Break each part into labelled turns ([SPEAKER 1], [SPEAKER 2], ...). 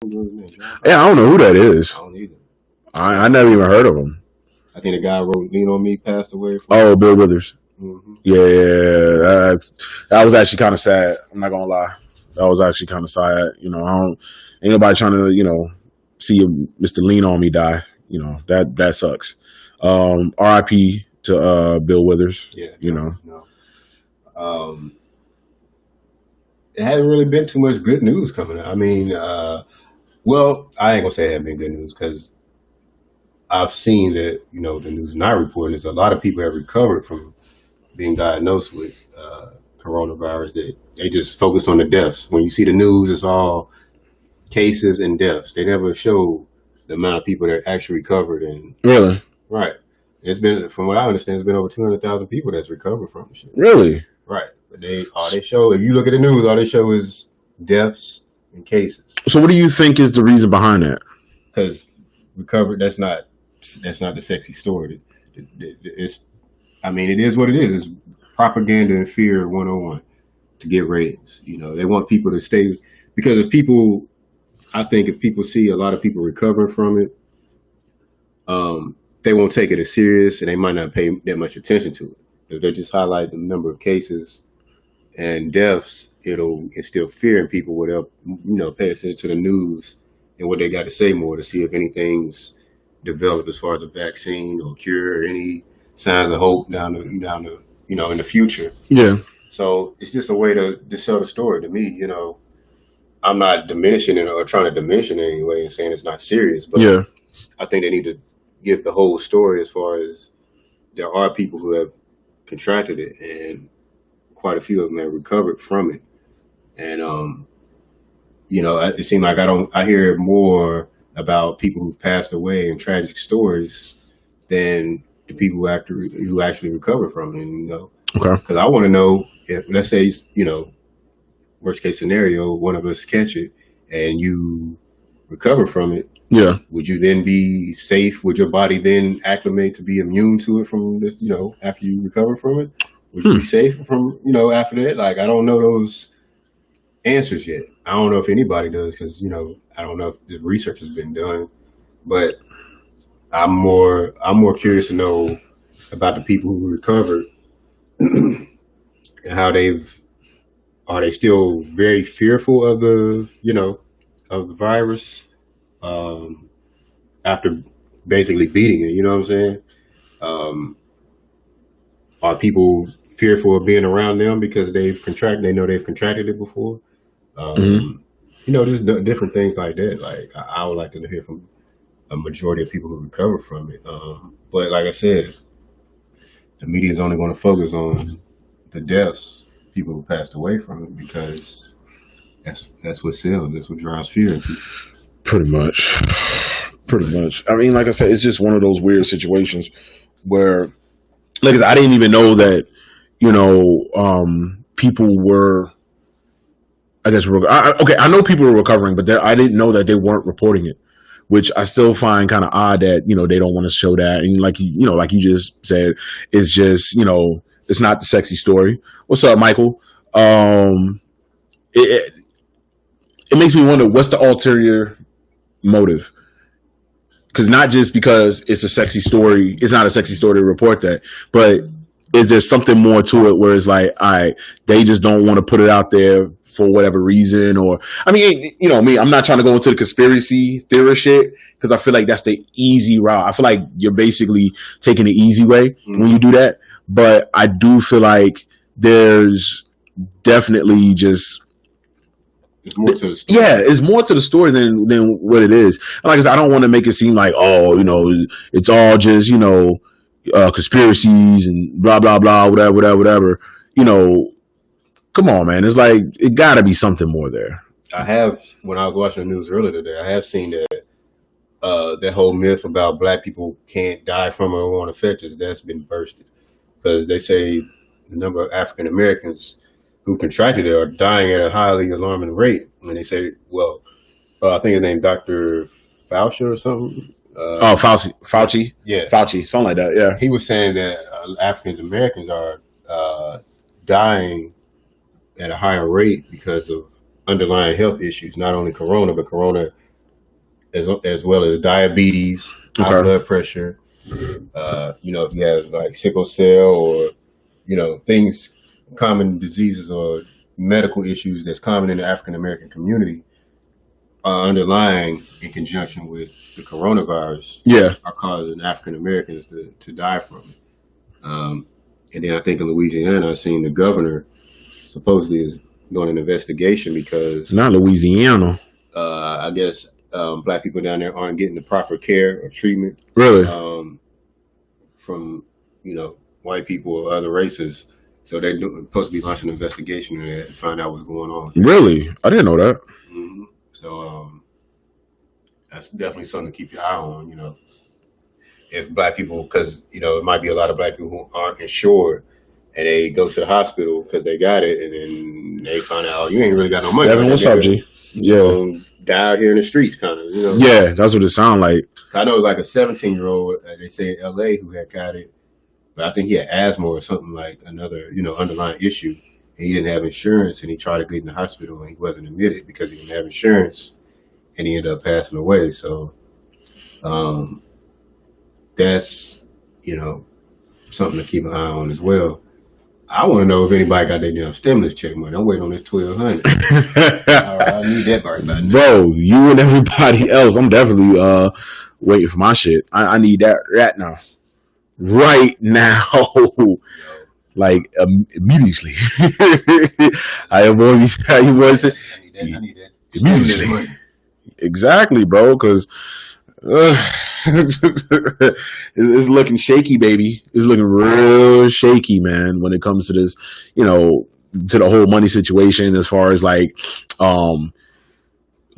[SPEAKER 1] Yeah, I don't know who that is.
[SPEAKER 2] I don't either.
[SPEAKER 1] I never even heard of him.
[SPEAKER 2] I think the guy who wrote "Lean on Me" passed away.
[SPEAKER 1] Bill Withers. Mm-hmm. Yeah, that was actually kind of sad. I'm not gonna lie, that was actually kind of sad. You know, ain't nobody trying to see Mr. Lean on Me die. You know that sucks. R.I.P. to Bill Withers.
[SPEAKER 2] Yeah,
[SPEAKER 1] No.
[SPEAKER 2] It hasn't really been too much good news coming out. I mean, well, I ain't gonna say it hasn't been good news because I've seen that the news not reporting is a lot of people have recovered from being diagnosed with coronavirus. That they just focus on the deaths. When you see the news, it's all cases and deaths. They never show the amount of people that actually recovered. And
[SPEAKER 1] really,
[SPEAKER 2] right. It's been, from what I understand, it's been over 200,000 people that's recovered from the shit.
[SPEAKER 1] Really?
[SPEAKER 2] Right. But all they show, if you look at the news, all they show is deaths and cases.
[SPEAKER 1] So what do you think is the reason behind that?
[SPEAKER 2] Because recovered, that's not the sexy story. It is what it is. It's propaganda and fear 101 to get ratings. They want people to stay, because if people see a lot of people recovering from it, they won't take it as serious, and they might not pay that much attention to it. If they just highlight the number of cases and deaths, it'll instill fear in people where they'll pay attention to the news and what they got to say more to see if anything's developed as far as a vaccine or cure or any signs of hope down the in the future.
[SPEAKER 1] Yeah.
[SPEAKER 2] So it's just a way to sell the story to me. I'm not diminishing it or trying to diminish it in any way and saying it's not serious, but
[SPEAKER 1] yeah.
[SPEAKER 2] I think they need to give the whole story as far as there are people who have contracted it and quite a few of them have recovered from it. And, it seems like I hear more about people who passed away and tragic stories than the people who actually recovered from it,
[SPEAKER 1] Okay.
[SPEAKER 2] Because I want to know if, let's say, worst case scenario, one of us catch it and you recover from it.
[SPEAKER 1] Yeah.
[SPEAKER 2] Would you then be safe? Would your body then acclimate to be immune to it from this, after you recover from it? Would you be safe from, after that? Like, I don't know those answers yet. I don't know if anybody does because, I don't know if the research has been done, but I'm more curious to know about the people who recovered and how are they still very fearful of the virus after basically beating it, you know what I'm saying? Are people fearful of being around them because they know they've contracted it before? Just different things like that. Like, I would like to hear from a majority of people who recover from it. But like I said, the media is only going to focus on the deaths, people who passed away from it, because that's what sells. That's what drives fear in people.
[SPEAKER 1] Pretty much. I mean, like I said, it's just one of those weird situations where, like, I didn't even know that, people were, I guess, I know people were recovering, but I didn't know that they weren't reporting it, which I still find kind of odd that, they don't want to show that. And like you just said, it's just, it's not the sexy story. What's up, Michael? It makes me wonder, what's the ulterior motive? Because not just because it's a sexy story, it's not a sexy story to report that, but is there something more to it where it's like, all right, they just don't want to put it out there for whatever reason? Or, I mean, me, I'm not trying to go into the conspiracy theorist shit because I feel like that's the easy route. I feel like you're basically taking the easy way when you do that. But I do feel like there's definitely just,
[SPEAKER 2] it's more to the story.
[SPEAKER 1] Yeah, it's more to the story than what it is. And like I said, I don't want to make it seem like, it's all just, conspiracies and blah, blah, blah, whatever. Come on, man. It's like, it got to be something more there.
[SPEAKER 2] When I was watching the news earlier today, I have seen that whole myth about black people can't die from it or won't affect us, that's been bursted. Because they say the number of African Americans who contracted it are dying at a highly alarming rate. And they say, well, I think his name Dr. Fauci or something.
[SPEAKER 1] Fauci.
[SPEAKER 2] Yeah.
[SPEAKER 1] Fauci, something like that, yeah.
[SPEAKER 2] He was saying that African Americans are dying at a higher rate because of underlying health issues, not only corona, but corona as well as diabetes, high blood pressure. If you have like sickle cell or things, common diseases or medical issues that's common in the African American community are underlying in conjunction with the coronavirus. Are causing African Americans to die from it. And then I think in Louisiana, I've seen the governor supposedly is doing an investigation because
[SPEAKER 1] not Louisiana.
[SPEAKER 2] I guess black people down there aren't getting the proper care or treatment.
[SPEAKER 1] Really?
[SPEAKER 2] From white people or other races. So they're supposed to be launching an investigation and find out what's going on.
[SPEAKER 1] Really? I didn't know that.
[SPEAKER 2] Mm-hmm. So that's definitely something to keep your eye on. If black people, because it might be a lot of black people who aren't insured, and they go to the hospital because they got it, and then they find out you ain't really got no money.
[SPEAKER 1] Evan, what's up, G? Yeah,
[SPEAKER 2] die out here in the streets, kind of.
[SPEAKER 1] Yeah, that's what it sounds like.
[SPEAKER 2] I know it was like a 17-year-old. They say in L.A. who had got it, but I think he had asthma or something like another underlying issue, and he didn't have insurance, and he tried to get in the hospital, and he wasn't admitted because he didn't have insurance, and he ended up passing away. So, that's something to keep an eye on as well. I want to know if anybody got their damn stimulus check money. I'm waiting on this $1,200. I need that part,
[SPEAKER 1] bro. You and everybody else. I'm definitely waiting for my shit. I need that right now, like immediately. I need that immediately. Exactly, bro. Because it's looking shaky, baby. It's looking real shaky, man, when it comes to this, to the whole money situation, as far as like me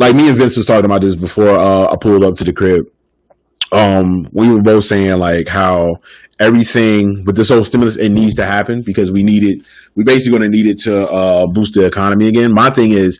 [SPEAKER 1] and Vince was talking about this before I pulled up to the crib. We were both saying like how everything with this whole stimulus, it needs to happen because we basically going to need it to boost the economy again. My thing is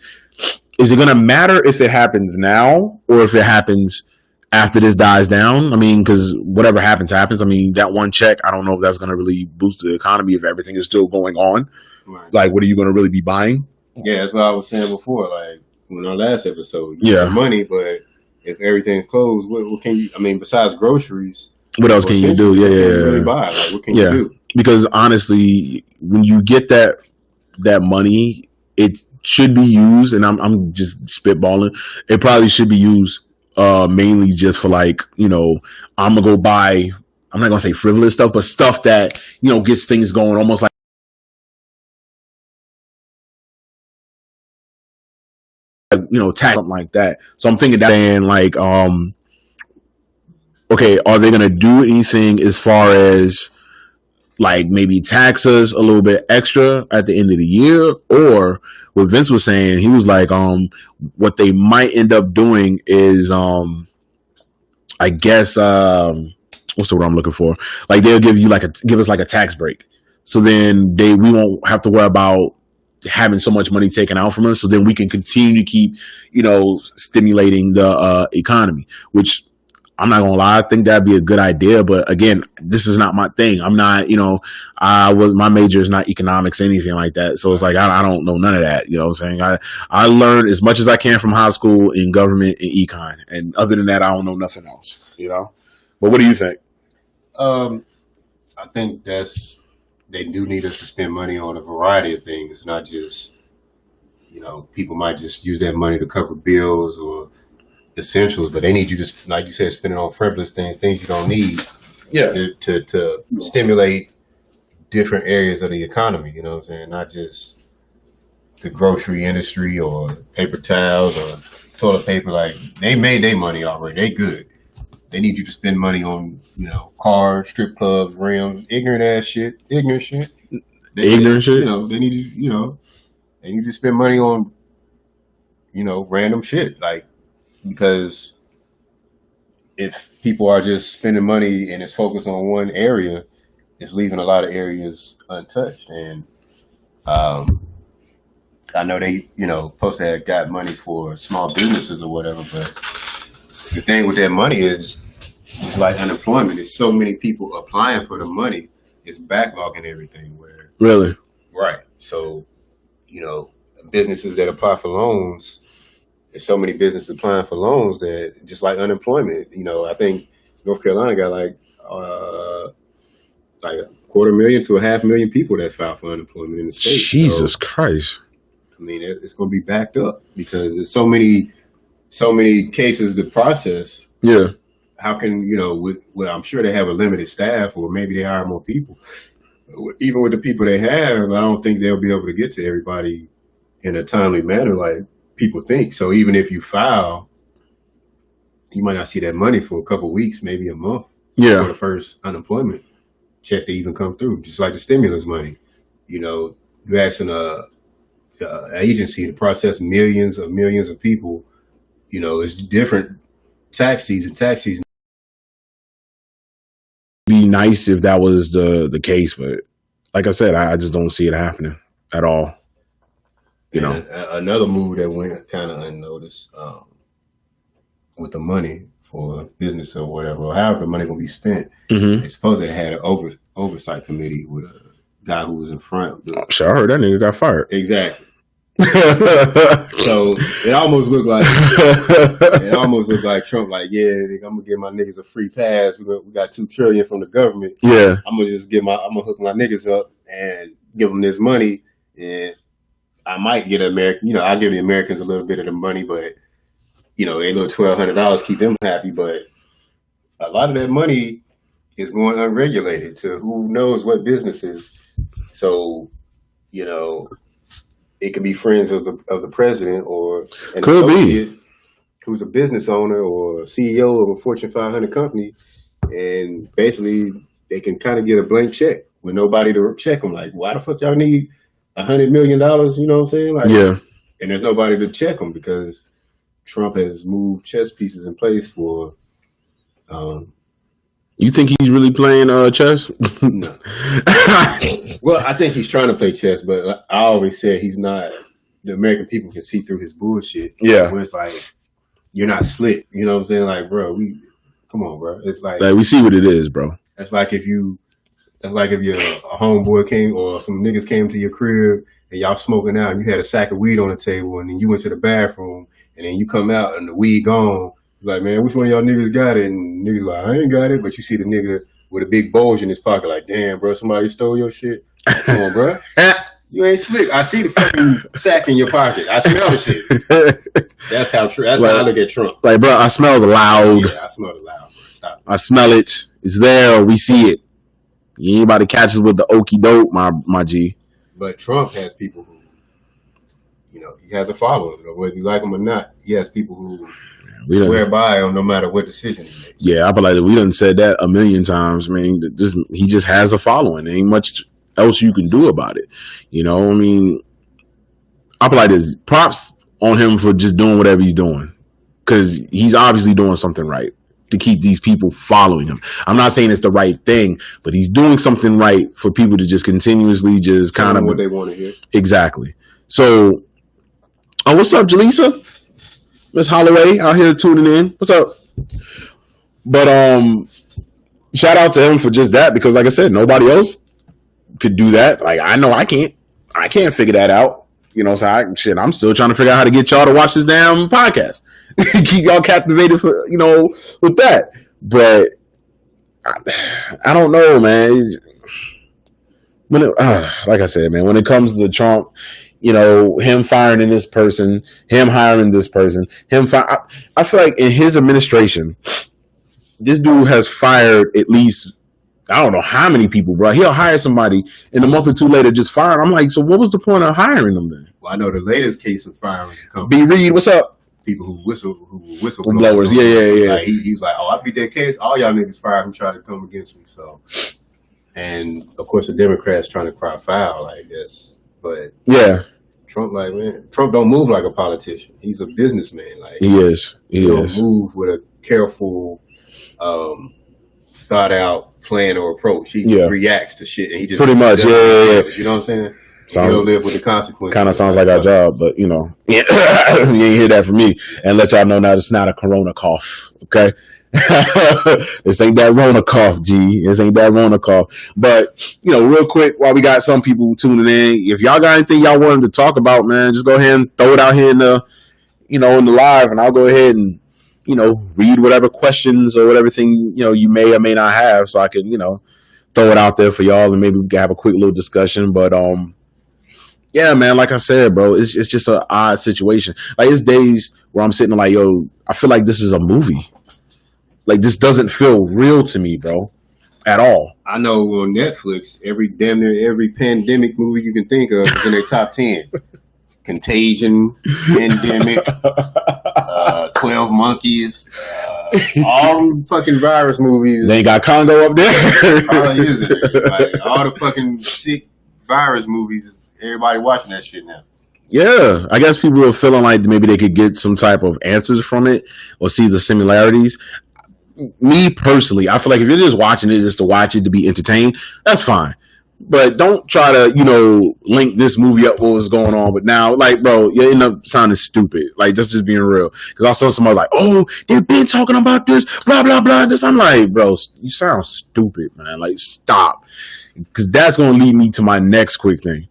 [SPEAKER 1] it going to matter if it happens now or if it happens after this dies down? I mean, because whatever happens. I mean, that one check, I don't know if that's going to really boost the economy if everything is still going on. Right. Like, what are you going to really be buying?
[SPEAKER 2] Yeah, that's what I was saying before. Like, in our last episode, you have money, but if everything's closed, what can you, besides groceries,
[SPEAKER 1] what else can you do?
[SPEAKER 2] Yeah. Really buy? Like, what can you do?
[SPEAKER 1] Because honestly, when you get that money, it should be used, and I'm just spitballing, it probably should be used mainly just for like, I'm gonna go buy, I'm not gonna say frivolous stuff, but stuff that, gets things going, almost like tax, something like that. So I'm thinking that, and like, okay, are they gonna do anything as far as like maybe tax us a little bit extra at the end of the year? Or what Vince was saying, he was like, what they might end up doing is, I guess, what's the word I'm looking for? Like they'll give us like a tax break. So then we won't have to worry about having so much money taken out from us. So then we can continue to keep, stimulating the economy, which I'm not gonna lie, I think that'd be a good idea. But again, this is not my thing. I'm not, my major is not economics or anything like that. So it's like, I don't know none of that. You know what I'm saying? I learned as much as I can from high school in government and econ. And other than that, I don't know nothing else, But what do you think?
[SPEAKER 2] I think they do need us to spend money on a variety of things, not just, people might just use that money to cover bills or essentials, but they need you to, like you said, spend it on frivolous things you don't need. Yeah. To stimulate different areas of the economy, you know what I'm saying? Not just the grocery industry or paper towels or toilet paper. Like, they made their money already. They good. They need you to spend money on, cars, strip clubs, rims, ignorant shit.
[SPEAKER 1] They need
[SPEAKER 2] you, they need to spend money on, random shit. Like, because if people are just spending money and it's focused on one area, it's leaving a lot of areas untouched. And I know they, supposed to have got money for small businesses or whatever, but the thing with that money is, it's like unemployment. There's so many people applying for the money, it's backlogging everything. Where
[SPEAKER 1] really,
[SPEAKER 2] right? So, businesses that apply for loans, there's so many businesses applying for loans that just like unemployment. I think North Carolina got like 250,000 to 500,000 people that filed for unemployment in the state.
[SPEAKER 1] Jesus Christ!
[SPEAKER 2] I mean, it's going to be backed up because there's so many cases to process.
[SPEAKER 1] Yeah.
[SPEAKER 2] How can I'm sure they have a limited staff, or maybe they hire more people. Even with the people they have, I don't think they'll be able to get to everybody in a timely manner like people think. So even if you file, you might not see that money for a couple of weeks, maybe a month.
[SPEAKER 1] Yeah.
[SPEAKER 2] For the first unemployment check to even come through, just like the stimulus money. You're asking an agency to process millions of people. It's different tax season.
[SPEAKER 1] Be nice if that was the case, but like I said, I just don't see it happening at all.
[SPEAKER 2] Another move that went kind of unnoticed with the money for business or whatever, or however the money gonna be spent.
[SPEAKER 1] Mm-hmm.
[SPEAKER 2] It's supposed they had an oversight committee with a guy who was in front.
[SPEAKER 1] Sure, I heard that nigga got fired.
[SPEAKER 2] Exactly. So it almost looked like Trump, like, yeah, I'm gonna give my niggas a free pass. We got $2 trillion from the government.
[SPEAKER 1] Yeah,
[SPEAKER 2] I'm gonna hook my niggas up and give them this money, and I might get I'll give the Americans a little bit of the money, but they little $1,200 keep them happy. But a lot of that money is going unregulated to who knows what businesses. So it could be friends of the president or an
[SPEAKER 1] could
[SPEAKER 2] associate
[SPEAKER 1] be
[SPEAKER 2] who's a business owner or CEO of a Fortune 500 company, and basically they can kind of get a blank check with nobody to check them. Like, why the fuck y'all need $100 million? You know what I'm saying? Like,
[SPEAKER 1] yeah. And
[SPEAKER 2] there's nobody to check them because Trump has moved chess pieces in place for.
[SPEAKER 1] You think he's really playing chess?
[SPEAKER 2] No. Well, I think he's trying to play chess, but I always said he's not. The American people can see through his bullshit.
[SPEAKER 1] Yeah.
[SPEAKER 2] Where it's like, you're not slick. You know what I'm saying? Like, bro, come on, bro. It's like
[SPEAKER 1] we see what it is, bro.
[SPEAKER 2] That's like if your homeboy came or some niggas came to your crib and y'all smoking out and you had a sack of weed on the table and then you went to the bathroom and then you come out and the weed gone. Like, man, which one of y'all niggas got it? And niggas like, I ain't got it. But you see the nigga with a big bulge in his pocket, like, damn, bro, somebody stole your shit. Come on, bro. You ain't slick. I see the fucking sack in your pocket. I smell the shit. That's how I look at Trump.
[SPEAKER 1] Like, bro, I smell the loud.
[SPEAKER 2] Yeah, I smell the loud, bro. Stop.
[SPEAKER 1] I smell it. It's there. We see it. You ain't about to catch us with the okie doke, my G.
[SPEAKER 2] But Trump has people who, he has a following. Whether you like him or not, he has people who swear by him no matter what decision he makes. Yeah,
[SPEAKER 1] I feel like we done said that a million times. I mean, he just has a following. There ain't much else you can do about it. I mean, I feel like there's props on him for just doing whatever he's doing because he's obviously doing something right to keep these people following him. I'm not saying it's the right thing, but he's doing something right for people to just continuously just kind of
[SPEAKER 2] what they want to hear.
[SPEAKER 1] Exactly. So, what's up, Jaleesa? Miss Holloway out here tuning in. What's up? But shout out to him for just that because, like I said, nobody else could do that. Like, I know I can't figure that out. So I'm still trying to figure out how to get y'all to watch this damn podcast. Keep y'all captivated for with that. But I don't know, man. Like I said, man, when it comes to Trump, him firing this person, him hiring this person, I feel like in his administration, this dude has fired at least, I don't know how many people, bro. He'll hire somebody and a month or two later just fire. I'm like, so what was the point of hiring them then?
[SPEAKER 2] Well, I know the latest case of firing
[SPEAKER 1] B. Reed, what's up?
[SPEAKER 2] People who whistle
[SPEAKER 1] blowers. Yeah.
[SPEAKER 2] Like, he was like, oh, I beat that case. All y'all niggas fired who tried to come against me. So, and of course the Democrats trying to cry foul, I guess. But yeah, Trump, like, man, Trump don't move like a politician. He's a businessman. Like,
[SPEAKER 1] he is. He
[SPEAKER 2] don't move with a careful, thought out plan or approach. He reacts to shit and he just
[SPEAKER 1] pretty much. Yeah.
[SPEAKER 2] You know what I'm saying? He'll live with the consequences.
[SPEAKER 1] Kind of sounds like our job, but you ain't hear that from me. And let y'all know now it's not a corona cough, okay? This ain't that Rona cough, G. This ain't that Rona cough. But, real quick, while we got some people tuning in, if y'all got anything y'all wanted to talk about, man, just go ahead and throw it out here in the in the live, and I'll go ahead and read whatever questions or whatever thing you may or may not have, so I can throw it out there for y'all, and maybe we can have a quick little discussion. But yeah, man, like I said, bro, it's just an odd situation. Like, it's days where I'm sitting like, yo, I feel like this is a movie. Like, this doesn't feel real to me, bro, at all.
[SPEAKER 2] I know on Netflix, damn near every pandemic movie you can think of is in their top 10. Contagion, Pandemic, 12 Monkeys, all fucking virus movies.
[SPEAKER 1] They ain't got Congo up there.
[SPEAKER 2] Probably is it. Like, all the fucking sick virus movies. Everybody watching that shit now.
[SPEAKER 1] Yeah, I guess people are feeling like maybe they could get some type of answers from it or see the similarities. Me personally, I feel like if you're just watching it just to watch it to be entertained, that's fine. But don't try to, link this movie up what was going on. But now, like, bro, you end up sounding stupid. Like, that's just being real. Because I saw somebody like, oh, they've been talking about this, blah, blah, blah. This, I'm like, bro, you sound stupid, man. Like, stop. Because that's going to lead me to my next quick thing.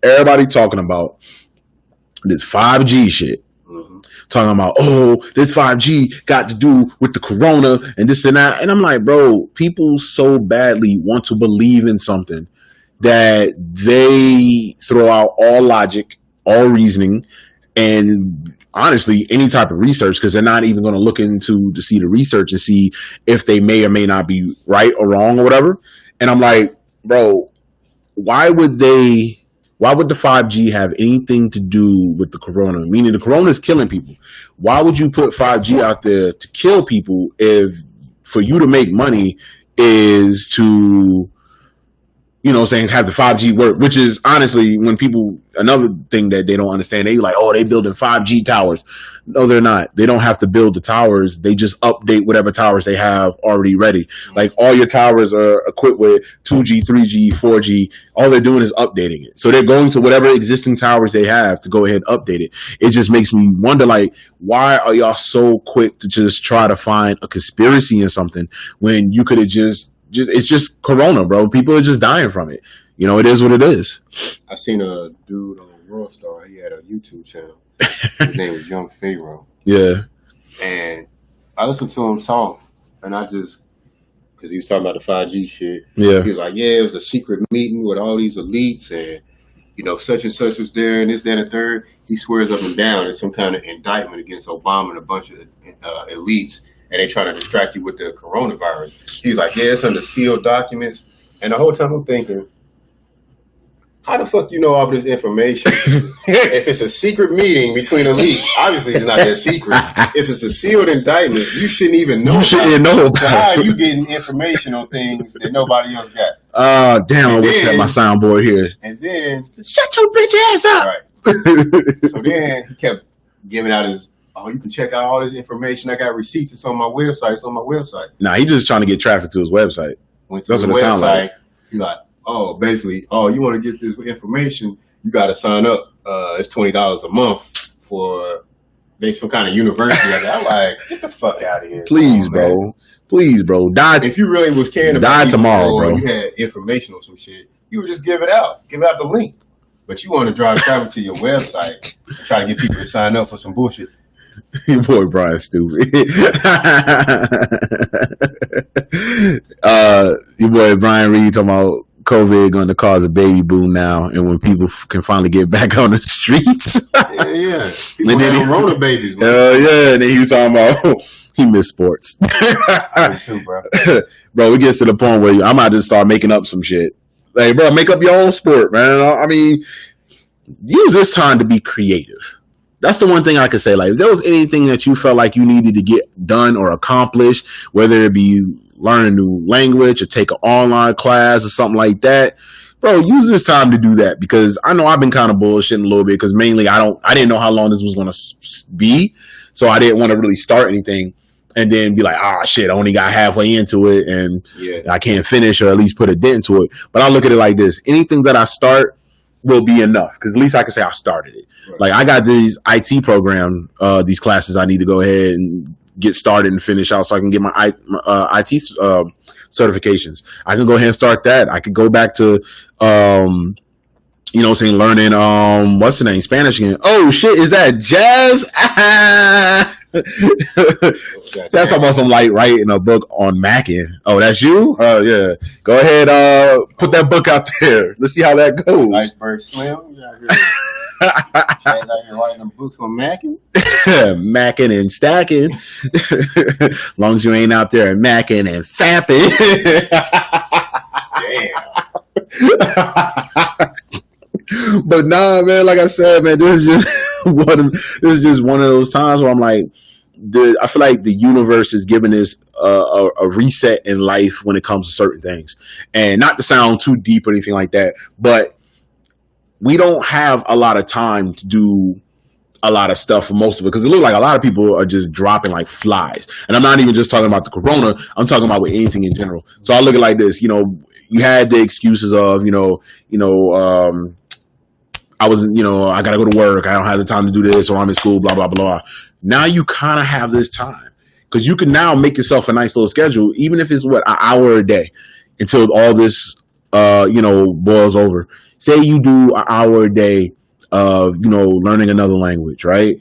[SPEAKER 1] Everybody talking about this 5G shit. Mm-hmm. Talking about, oh, this 5G got to do with the corona and this and that. And I'm like, bro, people so badly want to believe in something that they throw out all logic, all reasoning, and honestly, any type of research, because they're not even going to look into to see the research and see if they may or may not be right or wrong or whatever. And I'm like, bro, why would the 5G have anything to do with the corona? Meaning the corona is killing people. Why would you put 5G out there to kill people if for you to make money is to, have the 5G work? Which is honestly, when people, another thing that they don't understand, they like, oh, they building 5G towers. No, they're not. They don't have to build the towers. They just update whatever towers they have already ready. Like, all your towers are equipped with 2G, 3G, 4G. All they're doing is updating it. So they're going to whatever existing towers they have to go ahead and update it. It just makes me wonder, like, why are y'all so quick to just try to find a conspiracy in something when you could have just it's just corona, bro. People are just dying from it. It is what it is.
[SPEAKER 2] I seen a dude on World Star. He had a YouTube channel. His name was Young Pharaoh.
[SPEAKER 1] Yeah.
[SPEAKER 2] And I listened to him talk, and I just, because he was talking about the 5G shit.
[SPEAKER 1] Yeah.
[SPEAKER 2] He was like, yeah, it was a secret meeting with all these elites, and, such and such was there, and this, that, and the third. He swears up and down it's some kind of indictment against Obama and a bunch of elites, and they trying to distract you with the coronavirus. He's like, yeah, it's under sealed documents. And the whole time I'm thinking, how the fuck you know all this information? If it's a secret meeting between elites, obviously it's not that secret. If it's a sealed indictment, you shouldn't even know.
[SPEAKER 1] You shouldn't know.
[SPEAKER 2] So how are you getting information on things that nobody else got?
[SPEAKER 1] Damn, I wish I had my soundboard here.
[SPEAKER 2] And then,
[SPEAKER 1] shut your bitch ass up.
[SPEAKER 2] Right. So then he kept giving out his, you can check out all this information. I got receipts. It's on my website. It's on my website.
[SPEAKER 1] Nah, he just trying to get traffic to his website.
[SPEAKER 2] Went to the website. He's like, basically, you want to get this information, you got to sign up. It's $20 a month for some kind of university. I'm like, get the fuck out of here.
[SPEAKER 1] Please, bro. Man. Please, bro. Die.
[SPEAKER 2] If you really was caring about
[SPEAKER 1] tomorrow, bro.
[SPEAKER 2] You had information on some shit, you would just give it out. Give out the link. But you want to drive traffic to your website and try to get people to sign up for some bullshit.
[SPEAKER 1] Your boy Brian's stupid. Your boy Brian Reed talking about COVID going to cause a baby boom now, and when people can finally get back on the streets.
[SPEAKER 2] Yeah. People have Rona babies, man.
[SPEAKER 1] Yeah, and then he was talking about he missed sports.
[SPEAKER 2] I do too, bro.
[SPEAKER 1] Bro, it gets to the point where I might just start making up some shit. Like, bro, make up your own sport, man. I mean, use this time to be creative. That's the one thing I could say. Like, if there was anything that you felt like you needed to get done or accomplished, whether it be learn a new language or take an online class or something like that, bro, use this time to do that. Because I know I've been kind of bullshitting a little bit because mainly I didn't know how long this was going to be. So I didn't want to really start anything and then be like, shit, I only got halfway into it and I can't finish or at least put a dent into it. But I look at it like this. Anything that I start will be enough because at least I can say I started it. Right. Like, I got these IT program, these classes I need to go ahead and get started and finish out so I can get my IT certifications. I can go ahead and start that. I could go back to you know what I'm saying, learning what's the name, Spanish again. Oh shit, is that Jazz? That's talking about some light writing a book on Mackin. Oh, that's you? Oh yeah. Go ahead, put that book out there. Let's see how that goes.
[SPEAKER 2] Iceberg Slim. Chad out here writing them books on Mackin.
[SPEAKER 1] Mackin and stacking. As long as you ain't out there macking and fapping.
[SPEAKER 2] Damn.
[SPEAKER 1] But nah, man, like I said, man, this is just one of those times where I'm like, I feel like the universe is giving us a reset in life when it comes to certain things. And not to sound too deep or anything like that, but we don't have a lot of time to do a lot of stuff for most of it, because it looks like a lot of people are just dropping like flies. And I'm not even just talking about the corona, I'm talking about with anything in general. So I look at it like this, you know, you had the excuses of, I wasn't, I got to go to work, I don't have the time to do this, or I'm in school, blah, blah, blah. Now you kind of have this time, because you can now make yourself a nice little schedule, even if it's an hour a day until all this, boils over. Say you do an hour a day of, learning another language, right?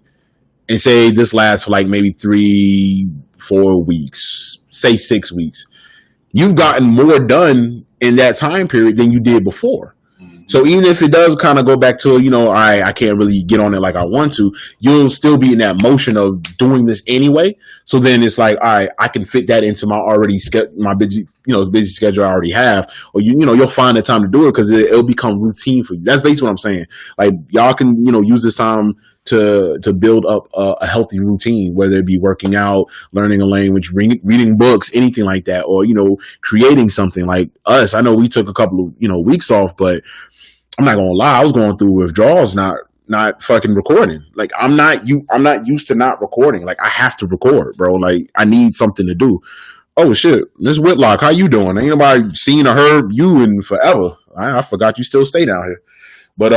[SPEAKER 1] And say this lasts for like maybe 3-4 weeks, say 6 weeks. You've gotten more done in that time period than you did before. So even if it does kind of go back to, all right, I can't really get on it like I want to, you'll still be in that motion of doing this anyway. So then it's like, all right, I can fit that into my busy schedule I already have. Or, you'll find the time to do it because it'll become routine for you. That's basically what I'm saying. Like, y'all can, use this time to build up a healthy routine, whether it be working out, learning a language, reading books, anything like that, or, creating something like us. I know we took a couple of, weeks off, but I'm not gonna lie, I was going through withdrawals, not fucking recording. Like I'm not used to not recording. Like I have to record, bro. Like I need something to do. Oh shit, Miss Whitlock, how you doing? Ain't nobody seen or heard you in forever. I forgot you still stay down here. But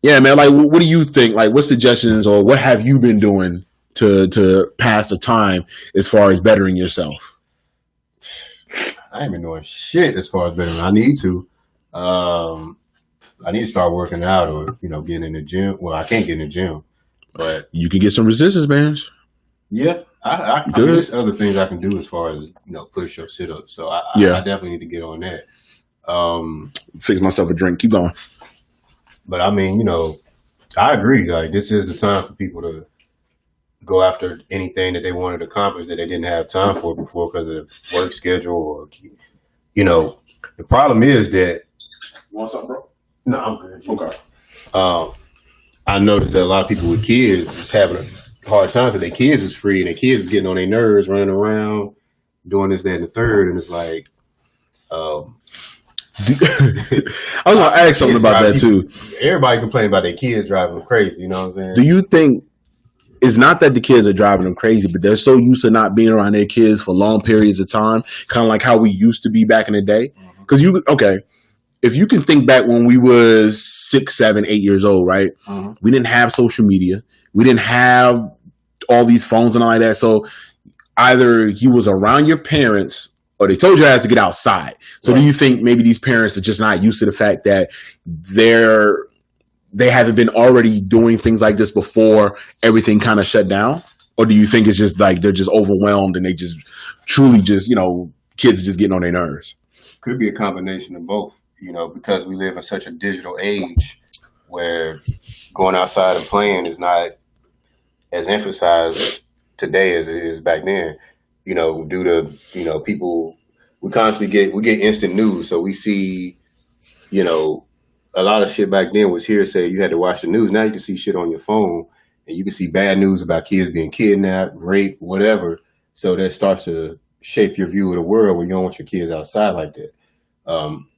[SPEAKER 1] yeah, man. Like, what do you think? Like, what suggestions or what have you been doing to pass the time as far as bettering yourself?
[SPEAKER 2] I ain't been doing shit as far as bettering. I need to. I need to start working out or, getting in the gym. Well, I can't get in the gym, but
[SPEAKER 1] you can get some resistance bands.
[SPEAKER 2] Yeah. I mean, there's other things I can do as far as, push ups, sit ups. So I definitely need to get on that.
[SPEAKER 1] Fix myself a drink. Keep going.
[SPEAKER 2] But I mean, I agree. Like this is the time for people to go after anything that they wanted to accomplish that they didn't have time for before because of work schedule or, the problem is that.
[SPEAKER 1] You want something, bro?
[SPEAKER 2] No, I'm good.
[SPEAKER 1] Okay.
[SPEAKER 2] I noticed that a lot of people with kids is having a hard time because their kids is free and their kids is getting on their nerves, running around, doing this, that, and the third. And it's like, I
[SPEAKER 1] was going to ask something about that too.
[SPEAKER 2] Everybody complain about their kids driving them crazy. You know what I'm saying?
[SPEAKER 1] Do you think it's not that the kids are driving them crazy, but they're so used to not being around their kids for long periods of time, kind of like how we used to be back in the day? Because if you can think back when we was 6, 7, 8 years old, right? Mm-hmm. We didn't have social media. We didn't have all these phones and all like that. So either you was around your parents or they told you to get outside. So right. Do you think maybe these parents are just not used to the fact that they haven't been already doing things like this before everything kind of shut down? Or do you think it's just like they're just overwhelmed and they just truly just, kids just getting on their nerves?
[SPEAKER 2] Could be a combination of both. Because we live in such a digital age where going outside and playing is not as emphasized today as it is back then, due to, people, we get instant news. So we see, a lot of shit back then was hearsay. You had to watch the news. Now you can see shit on your phone and you can see bad news about kids being kidnapped, raped, whatever. So that starts to shape your view of the world when you don't want your kids outside like that.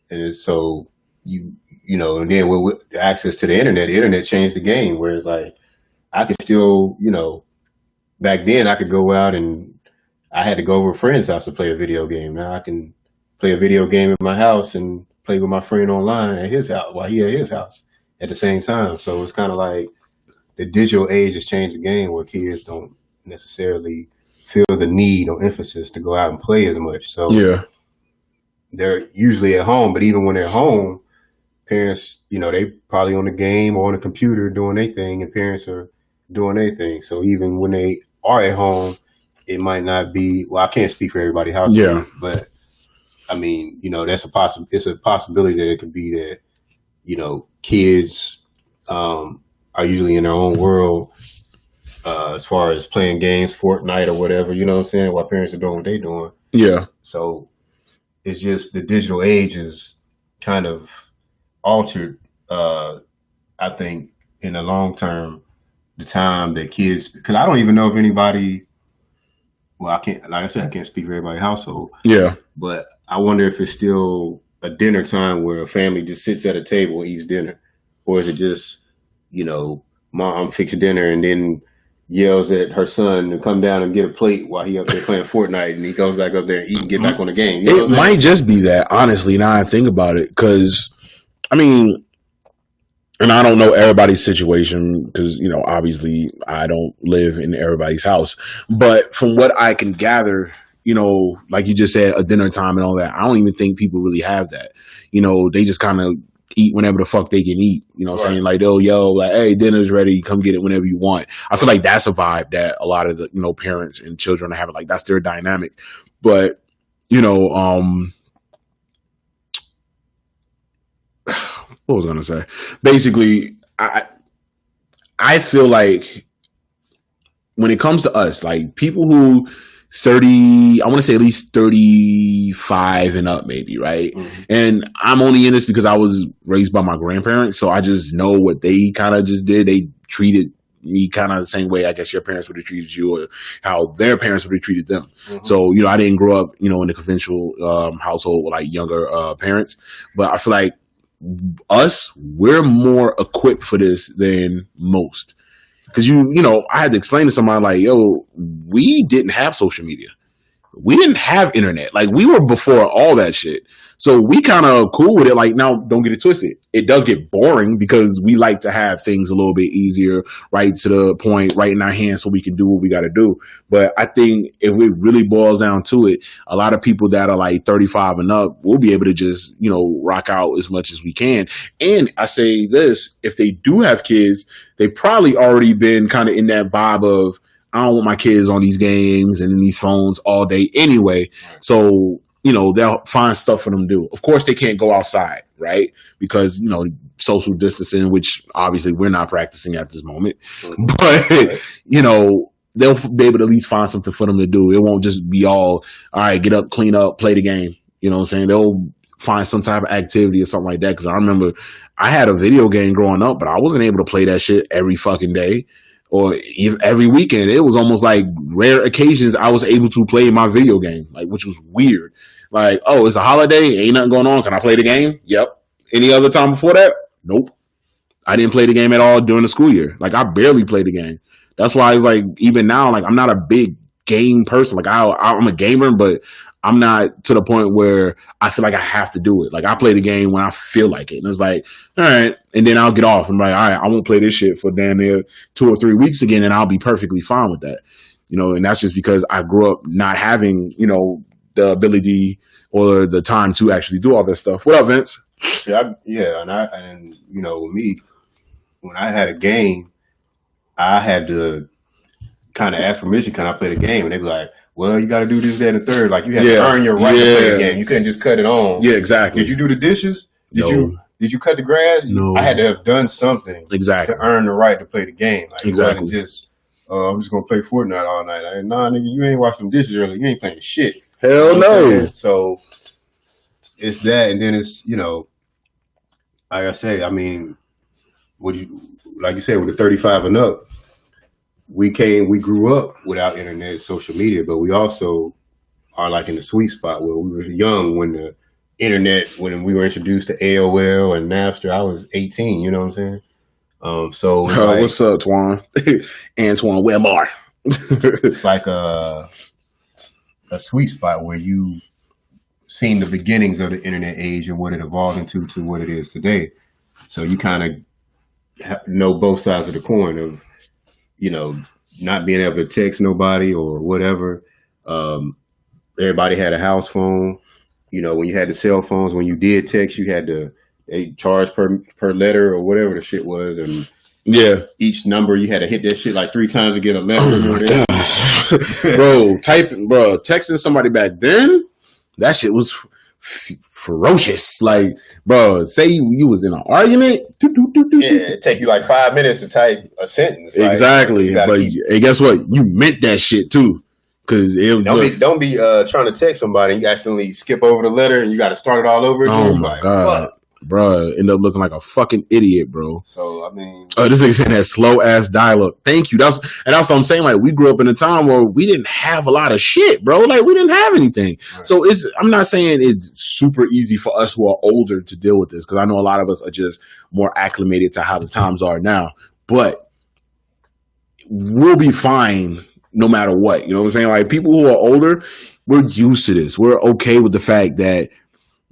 [SPEAKER 2] And it's so and then with access to the internet changed the game. Whereas like I could still, back then I could go out and I had to go over a friend's house to play a video game. Now I can play a video game in my house and play with my friend online at his house while he at his house at the same time. So it's kind of like the digital age has changed the game where kids don't necessarily feel the need or emphasis to go out and play as much. So yeah. They're usually at home, but even when they're home, parents, they probably on the game or on the computer doing their thing, and parents are doing their thing. So even when they are at home, it might not be. Well, I can't speak for everybody's household, but I mean, that's it's a possibility that it could be that, kids are usually in their own world as far as playing games, Fortnite or whatever, you know what I'm saying, while parents are doing what they're doing.
[SPEAKER 1] Yeah.
[SPEAKER 2] So it's just the digital age is kind of altered, I think, in the long term, the time that kids, because I don't even know if anybody, well, I can't, like I said, I can't speak for everybody's household.
[SPEAKER 1] Yeah.
[SPEAKER 2] But I wonder if it's still a dinner time where a family just sits at a table and eats dinner. Or is it just, mom fixes dinner and then yells at her son to come down and get a plate while he up there playing Fortnite, and he goes back up there and eat and get back on the game.
[SPEAKER 1] It might just be that, honestly, now I think about it. Because, I mean, and I don't know everybody's situation because, obviously I don't live in everybody's house. But from what I can gather, like you just said, a dinner time and all that, I don't even think people really have that. They just kind of eat whenever the fuck they can eat. You know what I'm saying? Like, they'll yell, like, hey, dinner's ready. Come get it whenever you want. I feel like that's a vibe that a lot of the, parents and children are having. Like, that's their dynamic. But, what was I going to say? Basically, I feel like when it comes to us, like people who 30, I want to say at least 35 and up, maybe, right? Mm-hmm. And I'm only in this because I was raised by my grandparents, so I just know what they kind of just did. They treated me kind of the same way I guess your parents would have treated you, or how their parents would have treated them. Mm-hmm. So, I didn't grow up, in a conventional household with like younger parents, but I feel like we're more equipped for this than most. Because, I had to explain to somebody like, yo, we didn't have social media. We didn't have internet. Like, we were before all that shit. So we kind of cool with it. Like, now, don't get it twisted. It does get boring because we like to have things a little bit easier, right to the point, right in our hands so we can do what we got to do. But I think if it really boils down to it, a lot of people that are like 35 and up will be able to just, rock out as much as we can. And I say this, if they do have kids, they probably already been kind of in that vibe of, I don't want my kids on these games and in these phones all day anyway. So, they'll find stuff for them to do. Of course, they can't go outside, right? Because, social distancing, which obviously we're not practicing at this moment. But, they'll be able to at least find something for them to do. It won't just be all right, get up, clean up, play the game. You know what I'm saying? They'll find some type of activity or something like that. Because I remember I had a video game growing up, but I wasn't able to play that shit every fucking day. Or even every weekend. It was almost like rare occasions I was able to play my video game, like, which was weird. Like, oh, it's a holiday, ain't nothing going on. Can I play the game? Yep. Any other time before that? Nope. I didn't play the game at all during the school year. Like, I barely played the game. That's why it's like, even now, like, I'm not a big game person. Like, I'm a gamer, but I'm not to the point where I feel like I have to do it. Like, I play the game when I feel like it. And it's like, all right. And then I'll get off and be like, all right, I won't play this shit for damn near 2 or 3 weeks again. And I'll be perfectly fine with that. And that's just because I grew up not having, the ability or the time to actually do all this stuff. What up, Vince?
[SPEAKER 2] Yeah. And with me, when I had a game, I had to kind of ask permission, can I play the game? And they'd be like, well, you got to do this, that, and the third. Like, you had to earn your right to play the game. You couldn't just cut it on.
[SPEAKER 1] Yeah, exactly.
[SPEAKER 2] Did you do the dishes? Did you cut the grass?
[SPEAKER 1] No.
[SPEAKER 2] I had to have done something to earn the right to play the game. Like, exactly. It wasn't just, I'm just going to play Fortnite all night. Like, nah, nigga, you ain't washing dishes early. You ain't playing shit.
[SPEAKER 1] Hell no.
[SPEAKER 2] So it's that. And then it's, like I say, I mean, like you said, with the 35 and up, we grew up without internet, social media, but we also are like in the sweet spot where we were young when the internet, when we were introduced to AOL and Napster. I was 18, you know what I'm saying? So like,
[SPEAKER 1] what's up, Twan? Antoine Wilmar.
[SPEAKER 2] It's like a sweet spot where you seen the beginnings of the internet age and what it evolved into to what it is today. So you kind of know both sides of the coin of, not being able to text nobody or whatever. Everybody had a house phone. When you had the cell phones, when you did text, you had to they charged per letter or whatever the shit was, and
[SPEAKER 1] yeah,
[SPEAKER 2] each number you had to hit that shit like 3 times to get a letter.
[SPEAKER 1] Oh my God. Bro, texting somebody back then, that shit was ferocious. Like, bro, say you was in an argument.
[SPEAKER 2] It take you like 5 minutes to type a sentence.
[SPEAKER 1] Exactly, but hey, guess what? You meant that shit too. Because
[SPEAKER 2] don't be trying to text somebody and you accidentally skip over the letter and you got to start it all over again.
[SPEAKER 1] Oh my God. Fuck. Bro, end up looking like a fucking idiot, bro.
[SPEAKER 2] So I mean,
[SPEAKER 1] this nigga saying that slow ass dial-up. Thank you. That's what I'm saying. Like, we grew up in a time where we didn't have a lot of shit, bro. Like, we didn't have anything. Right. So I'm not saying it's super easy for us who are older to deal with this, because I know a lot of us are just more acclimated to how the times are now. But we'll be fine no matter what. You know what I'm saying? Like, people who are older, we're used to this. We're okay with the fact that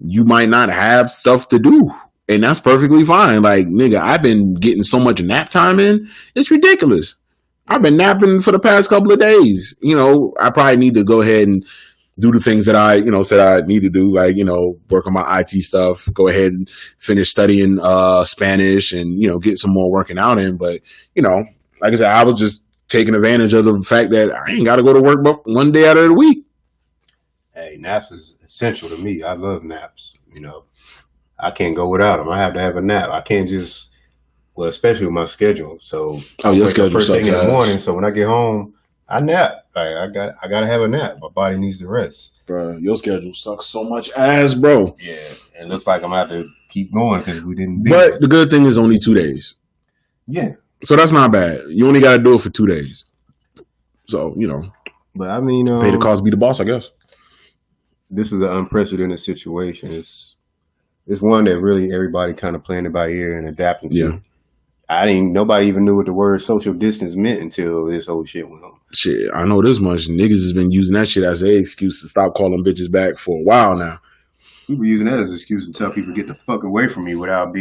[SPEAKER 1] you might not have stuff to do, and that's perfectly fine. Like, nigga, I've been getting so much nap time in, it's ridiculous. I've been napping for the past couple of days. You know, I probably need to go ahead and do the things that I, said I need to do, like, work on my IT stuff, go ahead and finish studying Spanish and, get some more working out in. But, like I said, I was just taking advantage of the fact that I ain't got to go to work but one day out of the week.
[SPEAKER 2] Hey, naps is essential to me. I love naps. I can't go without them. I have to have a nap. I can't just, especially with my schedule. So
[SPEAKER 1] your schedule
[SPEAKER 2] first
[SPEAKER 1] sucks
[SPEAKER 2] thing in the morning. So when I get home, I nap. Like, I gotta have a nap. My body needs to rest.
[SPEAKER 1] Bro, your schedule sucks so much ass, bro.
[SPEAKER 2] Yeah, it looks like I'm gonna have to keep going because we didn't.
[SPEAKER 1] But the good thing is only 2 days.
[SPEAKER 2] Yeah.
[SPEAKER 1] So that's not bad. You only got to do it for 2 days. So
[SPEAKER 2] But I mean,
[SPEAKER 1] pay the cost, be the boss, I guess.
[SPEAKER 2] This is an unprecedented situation. It's one that really everybody kind of playing it by ear and adapting to. Yeah. Nobody even knew what the word social distance meant until this whole shit went on.
[SPEAKER 1] Shit, I know this much. Niggas has been using that shit as an excuse to stop calling bitches back for a while now.
[SPEAKER 2] People using that as an excuse to tell people get the fuck away from me without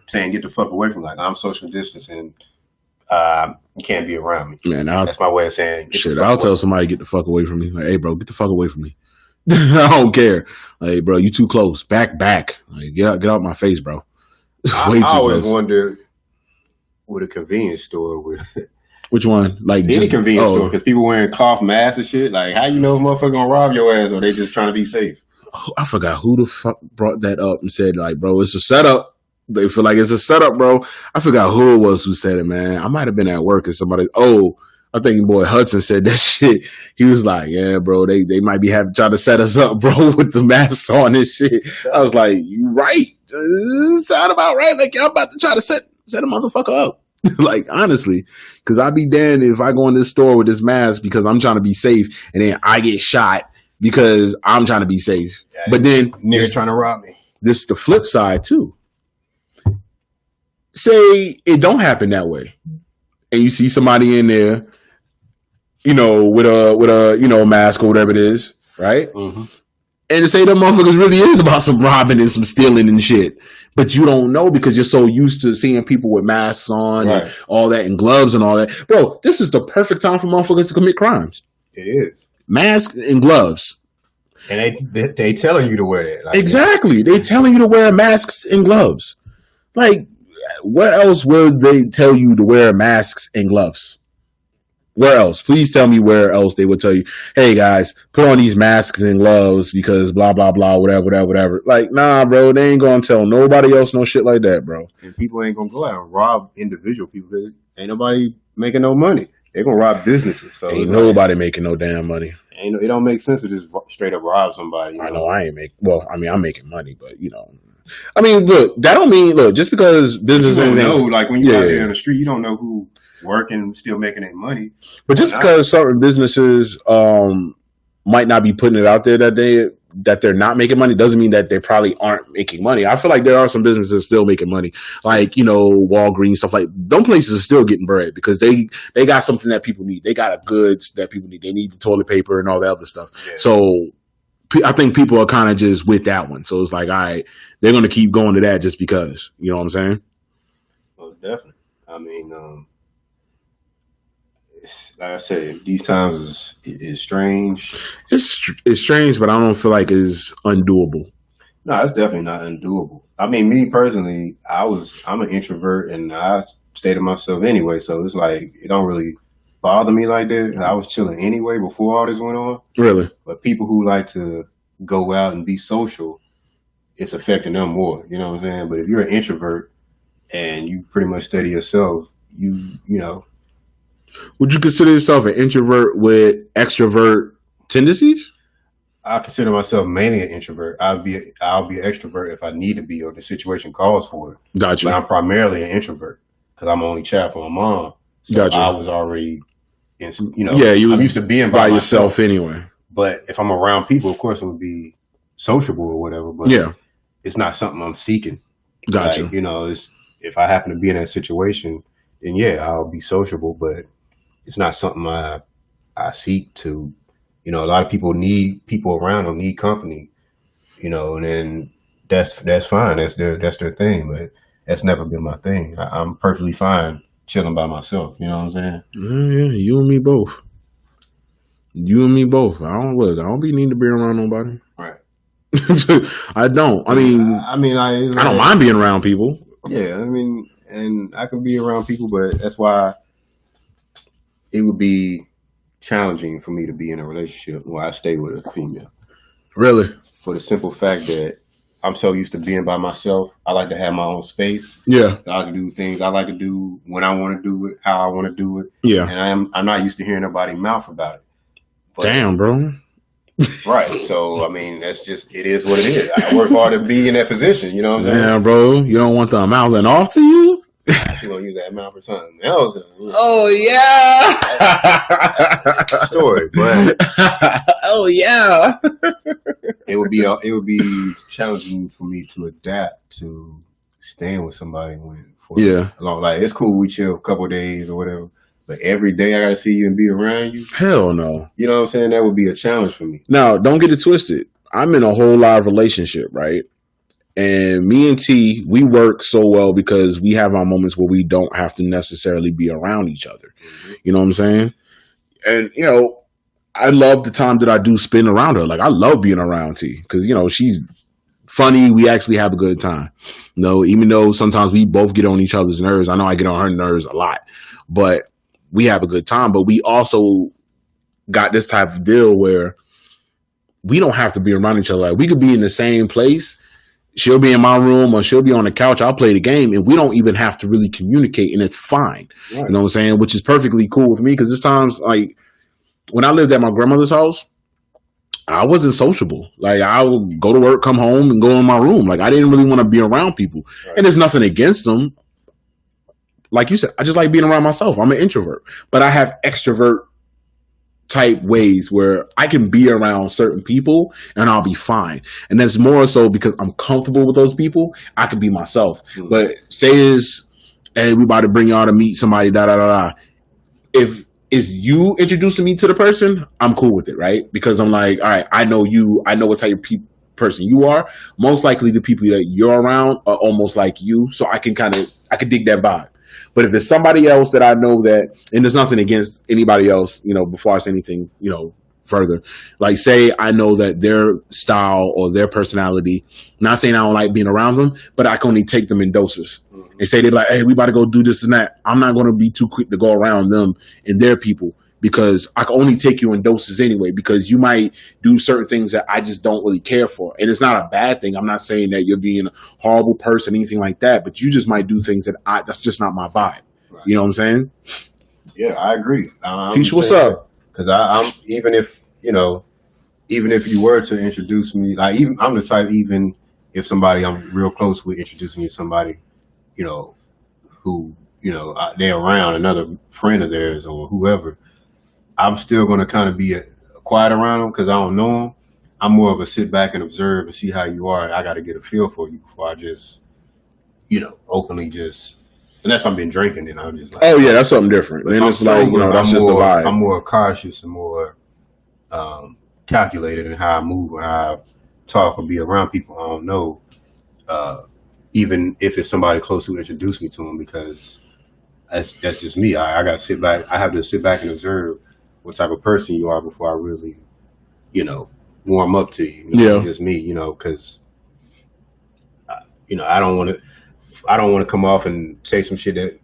[SPEAKER 2] saying get the fuck away from me. Like, I'm social distancing. You can't be around me. Man, that's my way of saying
[SPEAKER 1] shit. I'll tell somebody get the fuck away from me. Like, hey, bro, get the fuck away from me. I don't care. Like, bro, you too close. Back. Like, get out my face, bro.
[SPEAKER 2] Way too close. I always wonder with a convenience store with.
[SPEAKER 1] Which one? Like,
[SPEAKER 2] any convenience store, because people wearing cloth masks and shit. Like, how you know if motherfucker gonna rob your ass, or they just trying to be safe?
[SPEAKER 1] Oh, I forgot who the fuck brought that up and said, like, bro, it's a setup. They feel like it's a setup, bro. I forgot who it was who said it, man. I might have been at work and somebody. I think boy Hudson said that shit. He was like, yeah, bro, they might be trying to set us up, bro, with the masks on and shit. I was like, you right. Sound about right. Like, y'all about to try to set a motherfucker up. Like, honestly, because I'd be damned if I go in this store with this mask because I'm trying to be safe and then I get shot because I'm trying to be safe. Yeah, but then
[SPEAKER 2] niggas trying to rob me.
[SPEAKER 1] This is the flip side too. Say it don't happen that way, and you see somebody in there, with a mask or whatever it is, right? Mm-hmm. And to say them motherfuckers really is about some robbing and some stealing and shit, but you don't know because you're so used to seeing people with masks on and all that and gloves and all that. Bro, this is the perfect time for motherfuckers to commit crimes.
[SPEAKER 2] It is.
[SPEAKER 1] Masks and gloves.
[SPEAKER 2] And they telling you to wear that. Like,
[SPEAKER 1] exactly. They telling you to wear masks and gloves. Like, where else would they tell you to wear masks and gloves? Where else? Please tell me where else they would tell you, hey guys, put on these masks and gloves because blah, blah, blah, whatever. Like, nah, bro, they ain't gonna tell nobody else no shit like that, bro.
[SPEAKER 2] And people ain't gonna go out and rob individual people because ain't nobody making no money. They're gonna rob businesses. So
[SPEAKER 1] ain't nobody making no damn money.
[SPEAKER 2] It don't make sense to just straight up rob somebody.
[SPEAKER 1] I know I ain't I'm making money, but I mean, look, that don't mean, just because businesses
[SPEAKER 2] don't know, like when you're out there on the street, you don't know who working, still making their money.
[SPEAKER 1] But just because certain businesses might not be putting it out there that they're not making money doesn't mean that they probably aren't making money. I feel like there are some businesses still making money, like Walgreens, stuff like them places are still getting bread because they got something that people need. They got goods that people need. They need the toilet paper and all that other stuff. Yeah. So I think people are kind of just with that one. So it's like, all right, they're going to keep going to that just because. You know what I'm saying?
[SPEAKER 2] Well, definitely. I mean, like I said, these times is strange.
[SPEAKER 1] It's strange, but I don't feel like it's undoable.
[SPEAKER 2] No, it's definitely not undoable. I mean, me personally, I'm an introvert and I stay to myself anyway. So it's like, it don't really bother me like that. I was chilling anyway before all this went on.
[SPEAKER 1] Really?
[SPEAKER 2] But people who like to go out and be social, it's affecting them more. You know what I'm saying? But if you're an introvert and you pretty much stay to yourself, you know.
[SPEAKER 1] Would you consider yourself an introvert with extrovert tendencies?
[SPEAKER 2] I consider myself mainly an introvert. I'll be an extrovert if I need to be or the situation calls for it.
[SPEAKER 1] Gotcha.
[SPEAKER 2] But I'm primarily an introvert because I'm only child from my mom. So
[SPEAKER 1] Gotcha.
[SPEAKER 2] I was already, I'm used to being
[SPEAKER 1] by yourself anyway.
[SPEAKER 2] But if I'm around people, of course, it would be sociable or whatever. But it's not something I'm seeking.
[SPEAKER 1] Gotcha.
[SPEAKER 2] Like, if I happen to be in that situation, then I'll be sociable. But it's not something I seek to. A lot of people need people around them, need company, and then that's fine. That's their thing. But that's never been my thing. I'm perfectly fine chilling by myself. You know what I'm saying?
[SPEAKER 1] Yeah, you and me both. I don't be needing to be around nobody.
[SPEAKER 2] Right.
[SPEAKER 1] I don't. I don't mind being around people.
[SPEAKER 2] Yeah, and I can be around people, but that's why it would be challenging for me to be in a relationship where I stay with a female.
[SPEAKER 1] Really?
[SPEAKER 2] For the simple fact that I'm so used to being by myself. I like to have my own space.
[SPEAKER 1] Yeah.
[SPEAKER 2] I can do things I like to do when I want to do it, how I want to do it.
[SPEAKER 1] Yeah.
[SPEAKER 2] And I'm not used to hearing nobody's mouth about it. But,
[SPEAKER 1] damn, bro.
[SPEAKER 2] Right. So, that's just, it is what it is. I work hard to be in that position. You know what I'm saying?
[SPEAKER 1] Damn, bro. You don't want them mouthing off to you?
[SPEAKER 2] She's going to use that mouth for something else.
[SPEAKER 1] Oh, yeah.
[SPEAKER 2] Story, but.
[SPEAKER 1] Oh, yeah.
[SPEAKER 2] It would be challenging for me to adapt to staying with somebody for long. Like, it's cool, we chill a couple of days or whatever. But every day I gotta see you and be around you.
[SPEAKER 1] Hell no.
[SPEAKER 2] You know what I'm saying? That would be a challenge for me.
[SPEAKER 1] Now, don't get it twisted. I'm in a whole live relationship, right? And me and T, we work so well because we have our moments where we don't have to necessarily be around each other. Mm-hmm. You know what I'm saying? And, I love the time that I do spend around her. Like, I love being around T because, she's funny. We actually have a good time. Even though sometimes we both get on each other's nerves. I know I get on her nerves a lot, but we have a good time. But we also got this type of deal where we don't have to be around each other. Like, we could be in the same place. She'll be in my room or she'll be on the couch. I'll play the game and we don't even have to really communicate and it's fine. Right. You know what I'm saying? Which is perfectly cool with me because there's times like when I lived at my grandmother's house, I wasn't sociable. Like I would go to work, come home and go in my room. Like I didn't really want to be around people. Right. And there's nothing against them. Like you said, I just like being around myself. I'm an introvert, but I have extrovert type ways where I can be around certain people and I'll be fine. And that's more so because I'm comfortable with those people. I can be myself. Mm-hmm. But say is, hey, we about to bring y'all to meet somebody, If is you introducing me to the person, I'm cool with it, right? Because I'm like, all right, I know you. I know what type of person you are. Most likely the people that you're around are almost like you. So I can dig that vibe. But if it's somebody else that I know that, and there's nothing against anybody else, before I say anything, further, like say I know that their style or their personality, not saying I don't like being around them, but I can only take them in doses. Mm-hmm. And say they're like, hey, we about to go do this and that. I'm not going to be too quick to go around them and their people because I can only take you in doses anyway, because you might do certain things that I just don't really care for. And it's not a bad thing. I'm not saying that you're being a horrible person, anything like that, but you just might do things that that's just not my vibe. Right. You know what I'm saying?
[SPEAKER 2] Yeah, I agree.
[SPEAKER 1] Teach, what's up?
[SPEAKER 2] Because I'm even if you were to introduce me, like I'm the type, even if somebody I'm real close with introducing me to somebody, who they're around another friend of theirs or whoever, I'm still going to kind of be quiet around them because I don't know them. I'm more of a sit back and observe and see how you are. I got to get a feel for you before I just, openly just. Unless I've been drinking, and I'm just like, oh
[SPEAKER 1] yeah, that's something different. Then it's like, that's just the vibe.
[SPEAKER 2] I'm more cautious and more calculated in how I move or how I talk or be around people I don't know, even if it's somebody close who introduced me to them, because that's just me. I got to sit back. I have to sit back and observe what type of person you are before I really, warm up to you.
[SPEAKER 1] Yeah,
[SPEAKER 2] just me, because. I don't want to come off and say some shit that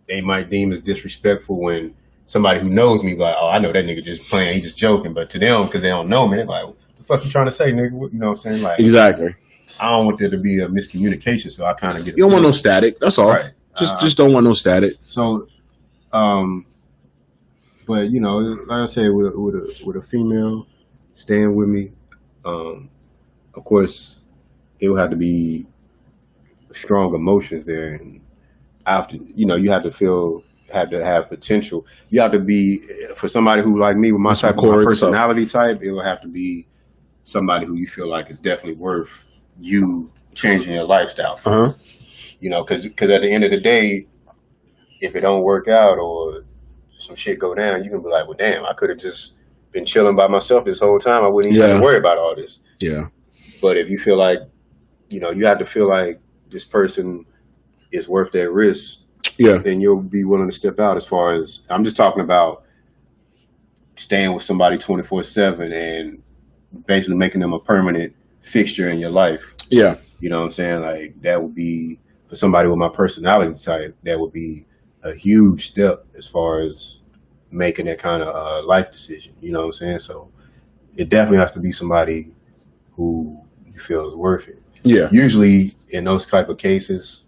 [SPEAKER 2] they might deem as disrespectful when somebody who knows me like, oh, I know that nigga just playing, he just joking. But to them, because they don't know me, they're like, what the fuck you trying to say, nigga? You know what I'm saying? Like,
[SPEAKER 1] exactly.
[SPEAKER 2] I don't want there to be a miscommunication, so I kind of get.
[SPEAKER 1] You don't want no static. That's all. Right. Just don't want no static.
[SPEAKER 2] So, but like I said, with a female staying with me, of course, it will have to be strong emotions there, and after you have to have potential. You have to be, for somebody who like me with my type of my personality type, it will have to be somebody who you feel like is definitely worth you changing your lifestyle for. Because at the end of the day, if it don't work out or some shit go down, you can be like, well, damn, I could have just been chilling by myself this whole time. I wouldn't even have to worry about all this.
[SPEAKER 1] Yeah.
[SPEAKER 2] But if you feel like, you have to feel like this person is worth that risk, then you'll be willing to step out. As far as, I'm just talking about staying with somebody 24/7 and basically making them a permanent fixture in your life.
[SPEAKER 1] Yeah.
[SPEAKER 2] You know what I'm saying? Like, that would be, for somebody with my personality type, that would be a huge step as far as making that kind of life decision. You know what I'm saying? So it definitely has to be somebody who you feel is worth it.
[SPEAKER 1] Yeah.
[SPEAKER 2] Usually in those type of cases,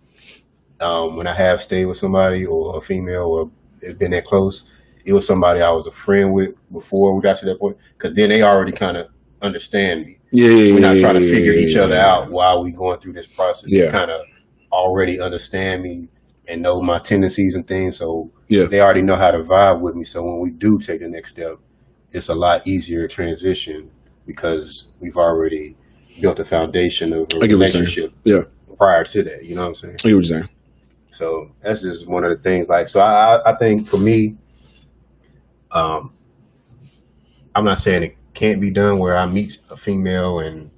[SPEAKER 2] when I have stayed with somebody or a female or it's been that close, it was somebody I was a friend with before we got to that point, because then they already kind of understand me. We're not trying to figure each other out while we going through this process. They kind of already understand me and know my tendencies and things, so they already know how to vibe with me. So when we do take the next step, it's a lot easier to transition because we've already built a foundation of a relationship prior to that. You know what I'm saying?
[SPEAKER 1] I get what you're saying.
[SPEAKER 2] So that's just one of the things. Like, so I think for me, I'm not saying it can't be done where I meet a female and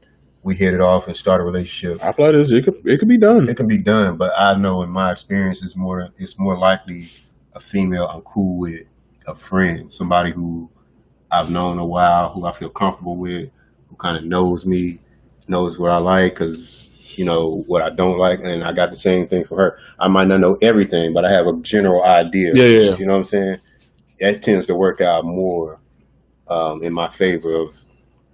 [SPEAKER 2] we hit it off and start a relationship.
[SPEAKER 1] I feel like this. It could be done.
[SPEAKER 2] It can be done, but I know in my experience, it's more likely a female I'm cool with, a friend, somebody who I've known a while, who I feel comfortable with, who kind of knows me, knows what I like, because what I don't like, and I got the same thing for her. I might not know everything, but I have a general idea.
[SPEAKER 1] Yeah.
[SPEAKER 2] You know what I'm saying? That tends to work out more in my favor of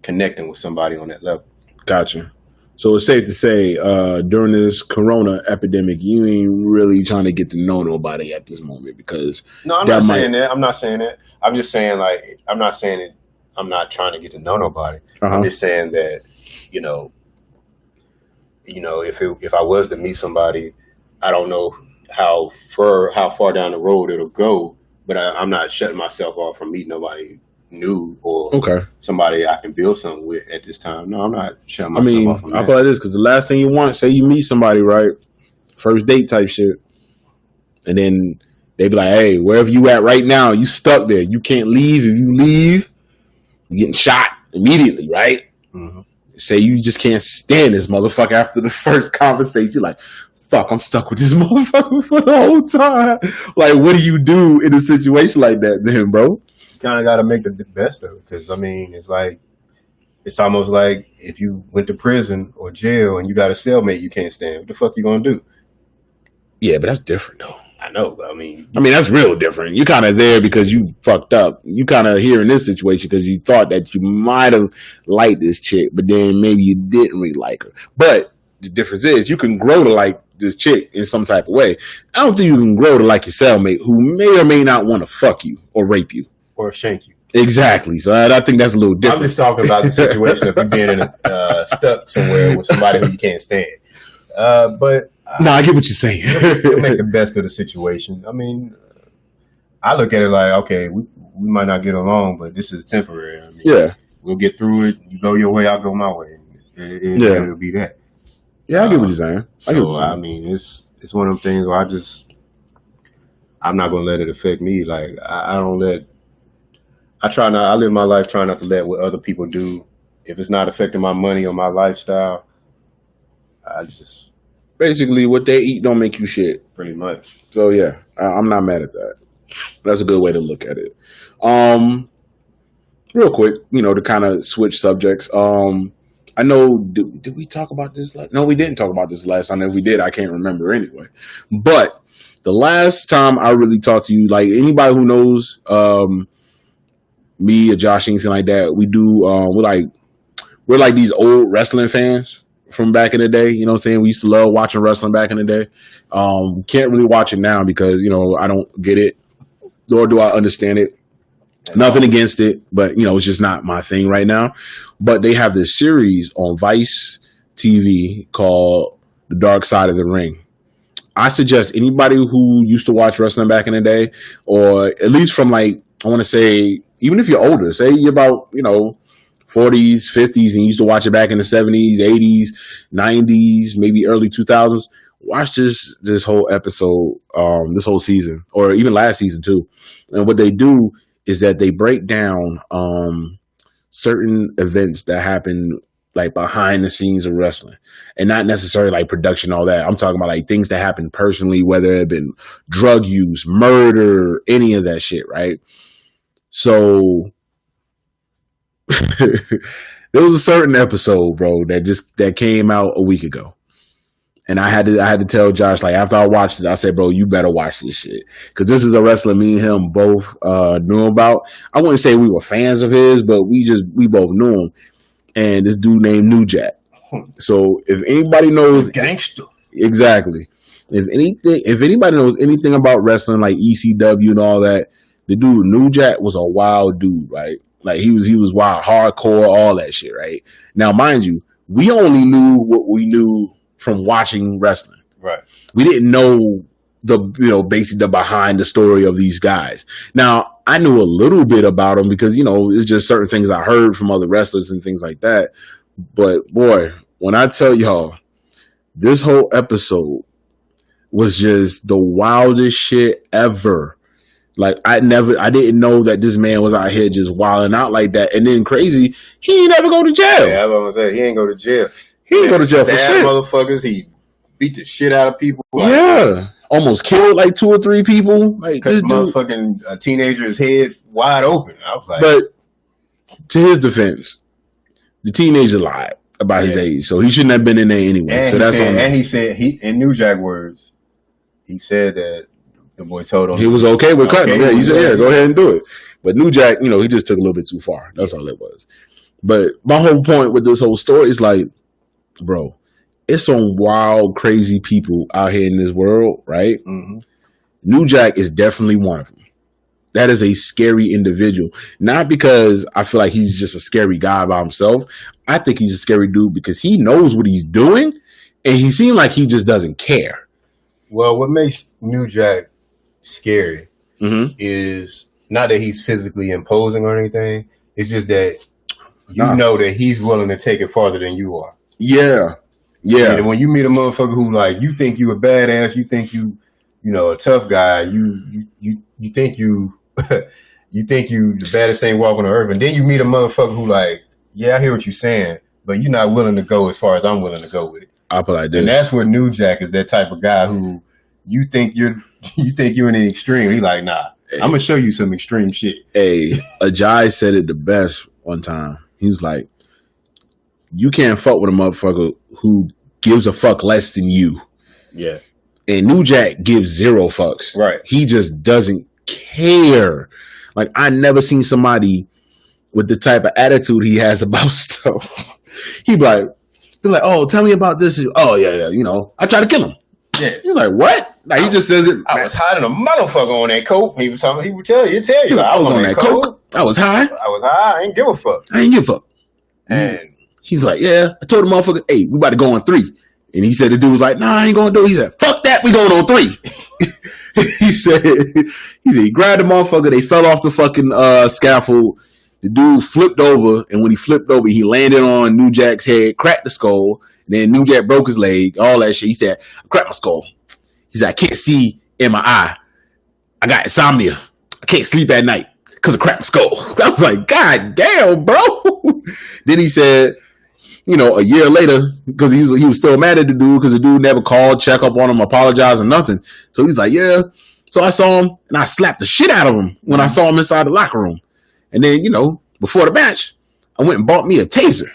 [SPEAKER 2] connecting with somebody on that level.
[SPEAKER 1] Gotcha. So it's safe to say, during this corona epidemic, you ain't really trying to get to know nobody at this moment, because
[SPEAKER 2] no, I'm not saying that. I'm not saying that. I'm just saying, like, I'm not saying it. I'm not trying to get to know nobody. I'm just saying that, if I was to meet somebody, I don't know how far down the road it'll go, but I'm not shutting myself off from meeting nobody new or somebody I can build something with at this time. No, I'm not shutting myself off from that.
[SPEAKER 1] I feel like this, because the last thing you want, say you meet somebody, right? First date type shit. And then they be like, hey, wherever you at right now, you stuck there. You can't leave. If you leave, you're getting shot immediately, right? Mm-hmm. Say you just can't stand this motherfucker after the first conversation. You're like, fuck, I'm stuck with this motherfucker for the whole time. Like, what do you do in a situation like that then, bro?
[SPEAKER 2] Kind of got to make the best of it, because it's like, it's almost like if you went to prison or jail and you got a cellmate you can't stand, what the fuck you gonna do?
[SPEAKER 1] Yeah, but that's different though.
[SPEAKER 2] I know, but I mean
[SPEAKER 1] that's real different. You kind of there because you fucked up. You kind of here in this situation because you thought that you might have liked this chick, but then maybe you didn't really like her. But the difference is you can grow to like this chick in some type of way. I don't think you can grow to like your cellmate who may or may not want to fuck you or rape you.
[SPEAKER 2] Or shank you.
[SPEAKER 1] Exactly. So I think that's a little different.
[SPEAKER 2] I'm just talking about the situation of you being stuck somewhere with somebody who you can't stand. But
[SPEAKER 1] I get what you're saying.
[SPEAKER 2] You'll make the best of the situation. I look at it like, okay, we might not get along, but this is temporary. We'll get through it. You go your way, I'll go my way. It'll be that.
[SPEAKER 1] Yeah, I get what you're saying.
[SPEAKER 2] It's one of them things where I'm not going to let it affect me. Like, I live my life trying not to let what other people do. If it's not affecting my money or my lifestyle, I just...
[SPEAKER 1] Basically, what they eat don't make you shit.
[SPEAKER 2] Pretty much.
[SPEAKER 1] So, yeah, I'm not mad at that. That's a good way to look at it. Real quick, to kind of switch subjects. I know. Did we talk about this? No, we didn't talk about this last time. If we did, I can't remember anyway. But the last time I really talked to you, like anybody who knows me or Josh, anything like that, we do. We're like these old wrestling fans from back in the day. You know what I'm saying? We used to love watching wrestling back in the day. Can't really watch it now because, you know, I don't get it, nor do I understand it. Nothing against it, but, you know, it's just not my thing right now. But they have this series on Vice TV called The Dark Side of the Ring. I suggest anybody who used to watch wrestling back in the day, or at least from like, I want to say, even if you're older, say you're about, you know, 40s, 50s, and you used to watch it back in the 70s, 80s, 90s, maybe early 2000s, watch this whole episode, this whole season, or even last season too. And what they do is that they break down certain events that happen like behind the scenes of wrestling, and not necessarily like production, all that. I'm talking about like things that happen personally, whether it been drug use, murder, any of that shit, right? So there was a certain episode, bro, that came out a week ago. And I had to tell Josh, like, after I watched it, I said, bro, you better watch this shit. Because this is a wrestler me and him both knew about. I wouldn't say we were fans of his, but we both knew him. And this dude named New Jack. So if anybody knows...
[SPEAKER 2] Gangster.
[SPEAKER 1] Exactly. If anybody knows anything about wrestling, like ECW and all that, the dude, New Jack, was a wild dude, right? Like, he was wild, hardcore, all that shit, right? Now, mind you, we only knew what we knew from watching wrestling.
[SPEAKER 2] Right.
[SPEAKER 1] We didn't know basically the behind the story of these guys. Now, I knew a little bit about them because, you know, it's just certain things I heard from other wrestlers and things like that. But boy, when I tell y'all, this whole episode was just the wildest shit ever. Like, I didn't know that this man was out here just wilding out like that. And then crazy, he ain't never go to jail.
[SPEAKER 2] Yeah, I was gonna say, he ain't go to jail.
[SPEAKER 1] He ain't go to jail for shit.
[SPEAKER 2] Motherfuckers, he beat the shit out of people. Like,
[SPEAKER 1] yeah. Almost killed like 2 or 3 people. Like,
[SPEAKER 2] this motherfucking teenager's head wide open. I was like,
[SPEAKER 1] but to his defense, the teenager lied about his age, so he shouldn't have been in there anyway.
[SPEAKER 2] And
[SPEAKER 1] so that's on.
[SPEAKER 2] And he said, in New Jack words, he said that the boy told him
[SPEAKER 1] he was okay with cutting him. Yeah, he said, "Yeah, go ahead and do it." But New Jack, you know, he just took a little bit too far. That's all it was. But my whole point with this whole story is like, bro, it's some wild, crazy people out here in this world, right?
[SPEAKER 2] Mm-hmm.
[SPEAKER 1] New Jack is definitely one of them. That is a scary individual. Not because I feel like he's just a scary guy by himself. I think he's a scary dude because he knows what he's doing, and he seems like he just doesn't care.
[SPEAKER 2] Well, what makes New Jack scary is not that he's physically imposing or anything. It's just that you know that he's willing to take it farther than you are. Yeah. Yeah. And when you meet a motherfucker who, like, you think you a badass, you think you know, a tough guy, you think you you think you the baddest thing walking on earth, and then you meet a motherfucker who, like, yeah, I hear what you're saying, but you're not willing to go as far as I'm willing to go with it.
[SPEAKER 1] I'll put like this.
[SPEAKER 2] And that's where New Jack is that type of guy who you think you're in the extreme. He like, nah, hey, I'm gonna show you some extreme shit.
[SPEAKER 1] Hey, Ajay said it the best one time. He's like, you can't fuck with a motherfucker who gives a fuck less than you.
[SPEAKER 2] Yeah.
[SPEAKER 1] And New Jack gives 0 fucks.
[SPEAKER 2] Right.
[SPEAKER 1] He just doesn't care. Like, I never seen somebody with the type of attitude he has about stuff. He be like, they're like, oh, tell me about this. Oh, yeah, you know, I tried to kill him.
[SPEAKER 2] Yeah.
[SPEAKER 1] He's like, what? Like, he just says it.
[SPEAKER 2] I was hiding a motherfucker on that coke. He would tell you. Like,
[SPEAKER 1] I was on that coke. I was high.
[SPEAKER 2] I ain't give a fuck.
[SPEAKER 1] I ain't give a fuck. And he's like, yeah. I told the motherfucker, hey, we about to go on 3. And he said the dude was like, nah, I ain't gonna do it. He said, fuck that, we going on 3. he said he grabbed the motherfucker, they fell off the fucking scaffold. The dude flipped over, and when he flipped over, he landed on New Jack's head, cracked the skull, and then New Jack broke his leg, all that shit. He said, I cracked my skull. He said, I can't see in my eye. I got insomnia. I can't sleep at night because I cracked my skull. I was like, God damn, bro. Then he said, you know, a year later, because he was still mad at the dude because the dude never called, check up on him, apologize or nothing. So he's like, yeah. So I saw him and I slapped the shit out of him when I saw him inside the locker room. And then, you know, before the match, I went and bought me a taser.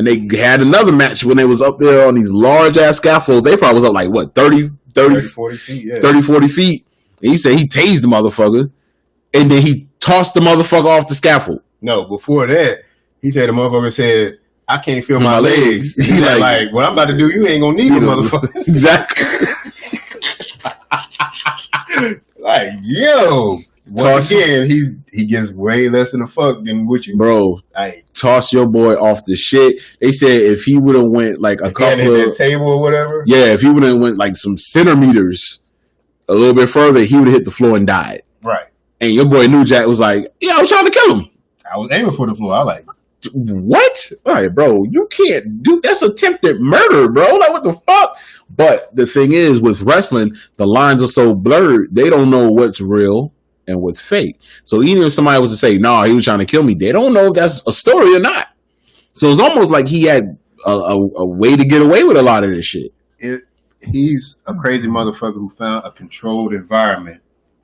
[SPEAKER 1] And they had another match when they was up there on these large ass scaffolds. They probably was up like what 30,
[SPEAKER 2] 40 feet, yeah.
[SPEAKER 1] 30, 40 feet. And he said he tased the motherfucker, and then he tossed the motherfucker off the scaffold.
[SPEAKER 2] No, before that, he said the motherfucker said, I can't feel my legs. He's like, what I'm about to do, you ain't gonna need a motherfucker.
[SPEAKER 1] Exactly.
[SPEAKER 2] Like, yo. Once again, he gets way less than a fuck than what you,
[SPEAKER 1] bro.
[SPEAKER 2] Like,
[SPEAKER 1] toss your boy off the shit. They said if he would have went like a couple of
[SPEAKER 2] table or whatever.
[SPEAKER 1] Yeah, if he would have went like some centimeters a little bit further, he would have hit the floor and died.
[SPEAKER 2] Right. And
[SPEAKER 1] your boy New Jack was like, "Yeah, I was trying to kill him.
[SPEAKER 2] I was aiming for the floor." I like,
[SPEAKER 1] what? All right, bro, you can't do that's attempted murder, bro. Like, what the fuck? But the thing is, with wrestling, the lines are so blurred, they don't know what's real and what's fake. So even if somebody was to say, "No, he was trying to kill me," they don't know if that's a story or not. So it's almost like he had a way to get away with a lot of this shit.
[SPEAKER 2] He's a crazy motherfucker who found a controlled environment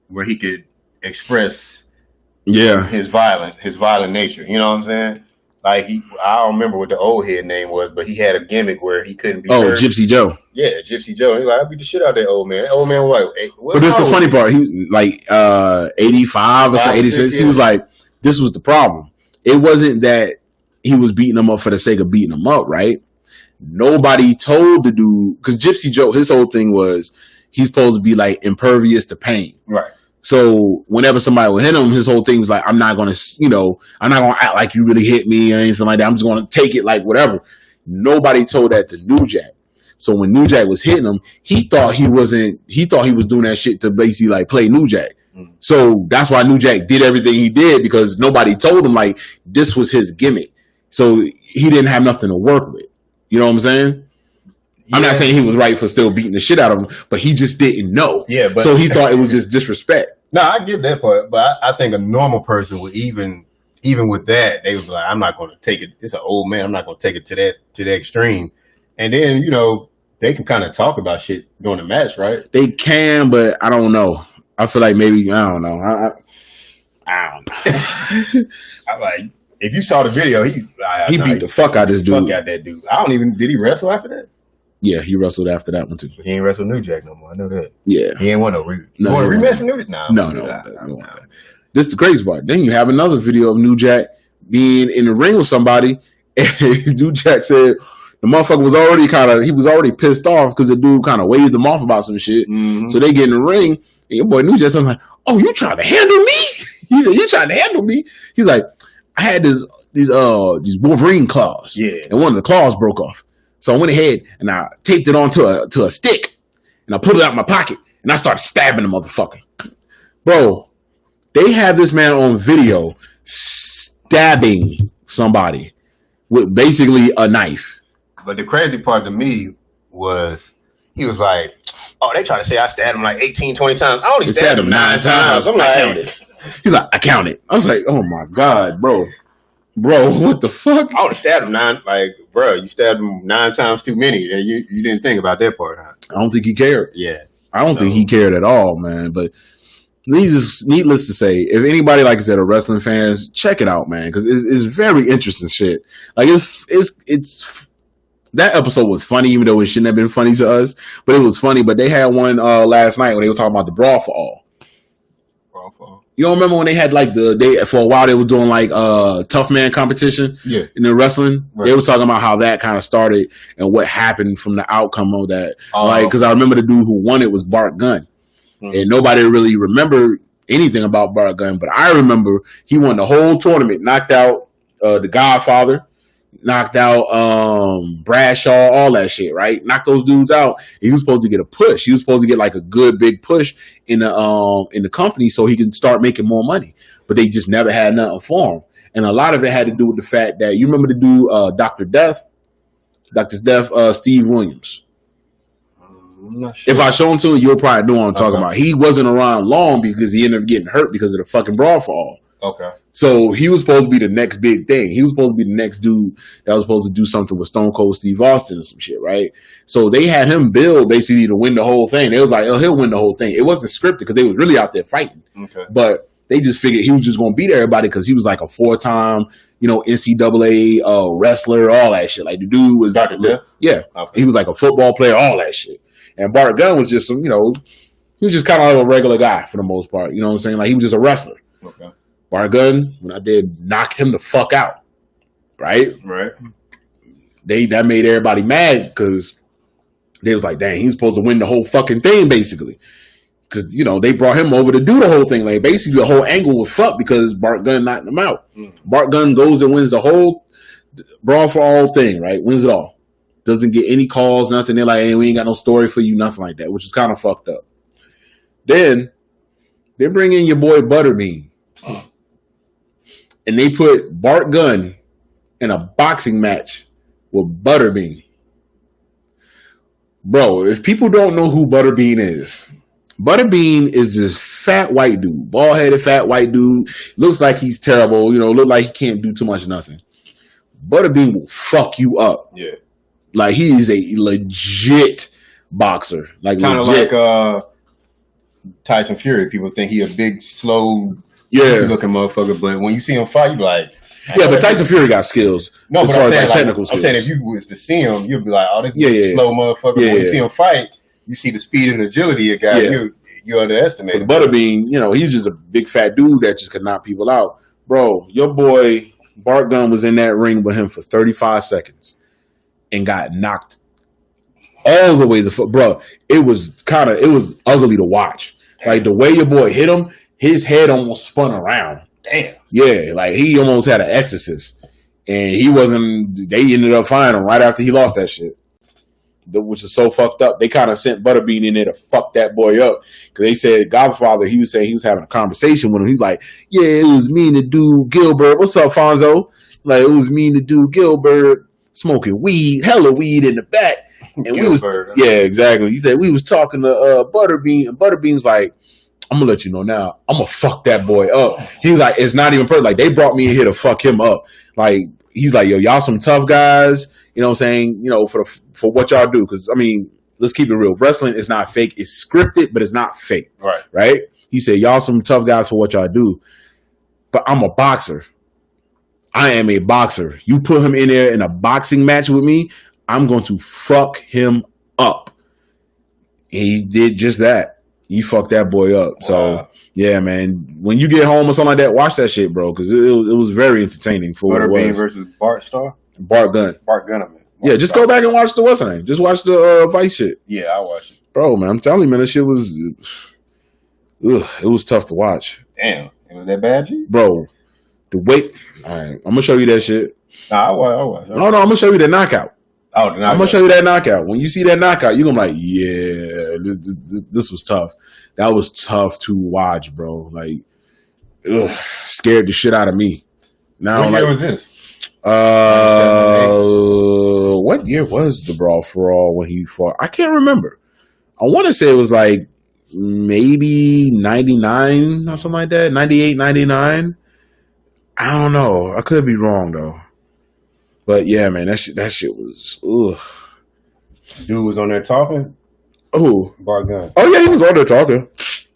[SPEAKER 2] where he could express his violent nature. You know what I'm saying? Like I don't remember what the old head name was, but he had a gimmick where he couldn't be heard.
[SPEAKER 1] Gypsy Joe.
[SPEAKER 2] Yeah, Gypsy Joe. He's like, I beat the shit out of that old man. That old man was like, hey,
[SPEAKER 1] but this is the funny part. He was like 85 or 86. He was like, this was the problem. It wasn't that he was beating him up for the sake of beating him up, right? Nobody told the dude, because Gypsy Joe, his whole thing was he's supposed to be like impervious to pain.
[SPEAKER 2] Right.
[SPEAKER 1] So whenever somebody would hit him, his whole thing was like, I'm not going to act like you really hit me or anything like that. I'm just going to take it like whatever. Nobody told that to New Jack. So when New Jack was hitting him, he thought he was doing that shit to basically like play New Jack. Mm-hmm. So that's why New Jack did everything he did, because nobody told him like this was his gimmick. So he didn't have nothing to work with. You know what I'm saying? Yeah. I'm not saying he was right for still beating the shit out of him, but he just didn't know.
[SPEAKER 2] Yeah, but
[SPEAKER 1] so he thought it was just disrespect.
[SPEAKER 2] No, I get that part, but I think a normal person would even with that, they would be like, I'm not going to take it. It's an old man. I'm not going to take it to the extreme. And then, they can kind of talk about shit during the match, right?
[SPEAKER 1] They can, but I don't know. I feel like maybe, I don't know. I don't know.
[SPEAKER 2] I'm like, if you saw the video, he
[SPEAKER 1] beat the fuck out of this dude.
[SPEAKER 2] Fuck out that dude. Did he wrestle after that?
[SPEAKER 1] Yeah, he wrestled after that one too.
[SPEAKER 2] He ain't wrestled New Jack no more. I know that.
[SPEAKER 1] Yeah.
[SPEAKER 2] He ain't want no rematch. You want a rematch for New Jack?
[SPEAKER 1] No. This is the crazy part. Then you have another video of New Jack being in the ring with somebody, and New Jack said the motherfucker was already pissed off because the dude kind of waved him off about some shit. Mm-hmm. So they get in the ring, and your boy New Jack was like, "Oh, you trying to handle me?" He said, "You trying to handle me?" He's like, "I had these Wolverine claws, and one of the claws broke off. So I went ahead and I taped it onto a stick, and I pulled it out of my pocket, and I started stabbing the motherfucker." Bro, they have this man on video stabbing somebody with basically a knife.
[SPEAKER 2] But the crazy part to me was he was like, "Oh, they try to say I stabbed him like 18, 20 times. I only stabbed him 9 times. I'm like,
[SPEAKER 1] he's like, I counted. I was like, oh my God, bro, what the fuck?
[SPEAKER 2] I only stabbed him 9. Like, bro, you stabbed him 9 times too many. And you didn't think about that part, huh?
[SPEAKER 1] I don't think he cared.
[SPEAKER 2] Yeah.
[SPEAKER 1] I don't think he cared at all, man. But needless to say, if anybody, like I said, are wrestling fans, check it out, man, because it's very interesting shit. Like it's that episode was funny, even though it shouldn't have been funny to us, but it was funny. But they had one last night when they were talking about the Brawl for All.
[SPEAKER 2] Brawl for All.
[SPEAKER 1] You don't remember when they had like for a while they were doing like tough man competition in the wrestling? Right. They were talking about how that kind of started and what happened from the outcome of that. Because I remember the dude who won it was Bart Gunn. Mm-hmm. And nobody really remembered anything about Bart Gunn, but I remember he won the whole tournament, knocked out the Godfather, knocked out Bradshaw, all that shit, right? Knocked those dudes out. And he was supposed to get a push. He was supposed to get like a good big push in the company so he could start making more money. But they just never had nothing for him. And a lot of it had to do with the fact that you remember the dude Dr. Death, Steve Williams. I'm not sure. If I show him to you, you'll probably know what I'm talking about. He wasn't around long because he ended up getting hurt because of the fucking Brawl for All.
[SPEAKER 2] Okay.
[SPEAKER 1] So he was supposed to be the next big thing. He was supposed to be the next dude that was supposed to do something with Stone Cold Steve Austin or some shit, right? So they had him build basically to win the whole thing. They was like, oh, he'll win the whole thing. It wasn't scripted because they was really out there fighting.
[SPEAKER 2] Okay.
[SPEAKER 1] But They just figured he was just going to beat everybody because he was like a 4-time, NCAA wrestler, all that shit. Like the dude was,
[SPEAKER 2] Dr. Death?
[SPEAKER 1] Yeah, okay. He was like a football player, all that shit. And Bart Gunn was just some, he was just kind of like a regular guy for the most part. You know what I'm saying? Like he was just a wrestler.
[SPEAKER 2] Okay.
[SPEAKER 1] Bart Gunn, when I did, knocked him the fuck out. Right. That made everybody mad because they was like, dang, he's supposed to win the whole fucking thing, basically. Because, they brought him over to do the whole thing. Like, basically, the whole angle was fucked because Bart Gunn knocked him out. Bart Gunn goes and wins the whole Brawl for All thing, right? Wins it all. Doesn't get any calls, nothing. They're like, hey, we ain't got no story for you, nothing like that, which is kind of fucked up. Then, they bring in your boy Butterbean. And they put Bart Gunn in a boxing match with Butterbean. Bro, if people don't know who Butterbean is this fat white dude, bald-headed fat white dude. Looks like he's terrible, look like he can't do too much nothing. Butterbean will fuck you up.
[SPEAKER 2] Yeah.
[SPEAKER 1] Like he is a legit boxer. Like
[SPEAKER 2] kind of like Tyson Fury. People think he a big, slow, looking motherfucker, but when you see him fight, you be like,
[SPEAKER 1] but Tyson Fury got skills.
[SPEAKER 2] No,
[SPEAKER 1] as
[SPEAKER 2] but
[SPEAKER 1] far
[SPEAKER 2] I'm saying,
[SPEAKER 1] as technical skills.
[SPEAKER 2] I'm saying if you was to see him, you'd be like, oh, this big, slow motherfucker. When you see him fight, you see the speed and agility of guy. You underestimate him.
[SPEAKER 1] Butterbean, he's just a big fat dude that just could knock people out. Bro, your boy Bart Gunn was in that ring with him for 35 seconds and got knocked all the way the fuck. Bro, it was ugly to watch. Damn. Like the way your boy hit him, his head almost spun around.
[SPEAKER 2] Damn.
[SPEAKER 1] Yeah, like he almost had an exorcist. And they ended up finding him right after he lost that shit. Which is so fucked up. They kind of sent Butterbean in there to fuck that boy up. Because they said Godfather, he was saying he was having a conversation with him. He's like, yeah, it was me and the dude Gilbert. What's up, Fonzo? Like, it was me and the dude Gilbert smoking weed, hella weed in the back. And Gilbert. Exactly. He said we was talking to Butterbean, and Butterbean's like, I'm gonna let you know now, I'm gonna fuck that boy up. He's like, it's not even perfect. Like, they brought me in here to fuck him up. Like, he's like, yo, y'all some tough guys. You know what I'm saying? For what y'all do. Because, let's keep it real. Wrestling is not fake. It's scripted, but it's not fake. Right? He said, y'all some tough guys for what y'all do. But I'm a boxer. I am a boxer. You put him in there in a boxing match with me, I'm going to fuck him up. And he did just that. He fucked that boy up. Wow. So, yeah, man. When you get home or something like that, watch that shit, bro. Because it was very entertaining for what it was.
[SPEAKER 2] Butterbean versus Bart Starr?
[SPEAKER 1] Bart Gunn.
[SPEAKER 2] Yeah,
[SPEAKER 1] just go back and watch the what's her name. Just watch the Vice shit.
[SPEAKER 2] Yeah, I watched it.
[SPEAKER 1] Bro, man, I'm telling you, man, this shit was it was tough to watch.
[SPEAKER 2] Damn. It was that bad, G?
[SPEAKER 1] Bro, the weight. All right, I'm going to show you that shit.
[SPEAKER 2] Nah, I watch.
[SPEAKER 1] No, I'm going to show you the knockout.
[SPEAKER 2] Oh, the knockout.
[SPEAKER 1] I'm going to show you that knockout. When you see that knockout, you're going to be like, yeah, this was tough. That was tough to watch, bro. Like, scared the shit out of me. Now,
[SPEAKER 2] what year was this?
[SPEAKER 1] What year was the Brawl for All when he fought? I can't remember. I want to say it was like maybe 99 or something like that. 98, 99. I don't know. I could be wrong though. But yeah, man, that shit was. Ugh.
[SPEAKER 2] Dude was on there talking.
[SPEAKER 1] Who?
[SPEAKER 2] Bart Gunn.
[SPEAKER 1] Oh yeah, he was on there talking.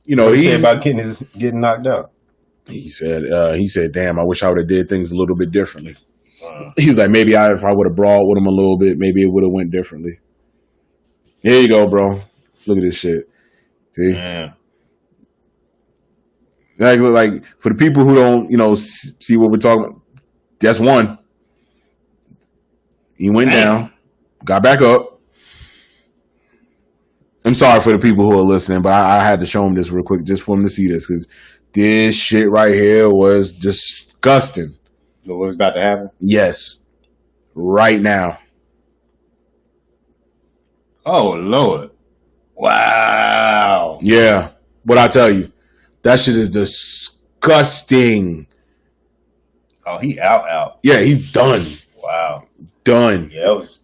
[SPEAKER 1] He
[SPEAKER 2] said about getting knocked out.
[SPEAKER 1] He said, "Damn, I wish I would have did things a little bit differently." He was like, maybe if I would have brawled with him a little bit, maybe it would have went differently. Here you go, bro. Look at this shit. See?
[SPEAKER 2] Yeah.
[SPEAKER 1] Like for the people who don't, see what we're talking about, that's one. He went down, got back up. I'm sorry for the people who are listening, but I had to show them this real quick just for them to see this because this shit right here was disgusting.
[SPEAKER 2] So what's about to happen?
[SPEAKER 1] Yes. Right now.
[SPEAKER 2] Oh, Lord. Wow.
[SPEAKER 1] Yeah. What I tell you, that shit is disgusting.
[SPEAKER 2] Oh, he out.
[SPEAKER 1] Yeah, he's done.
[SPEAKER 2] Wow.
[SPEAKER 1] Done.
[SPEAKER 2] Yeah, that was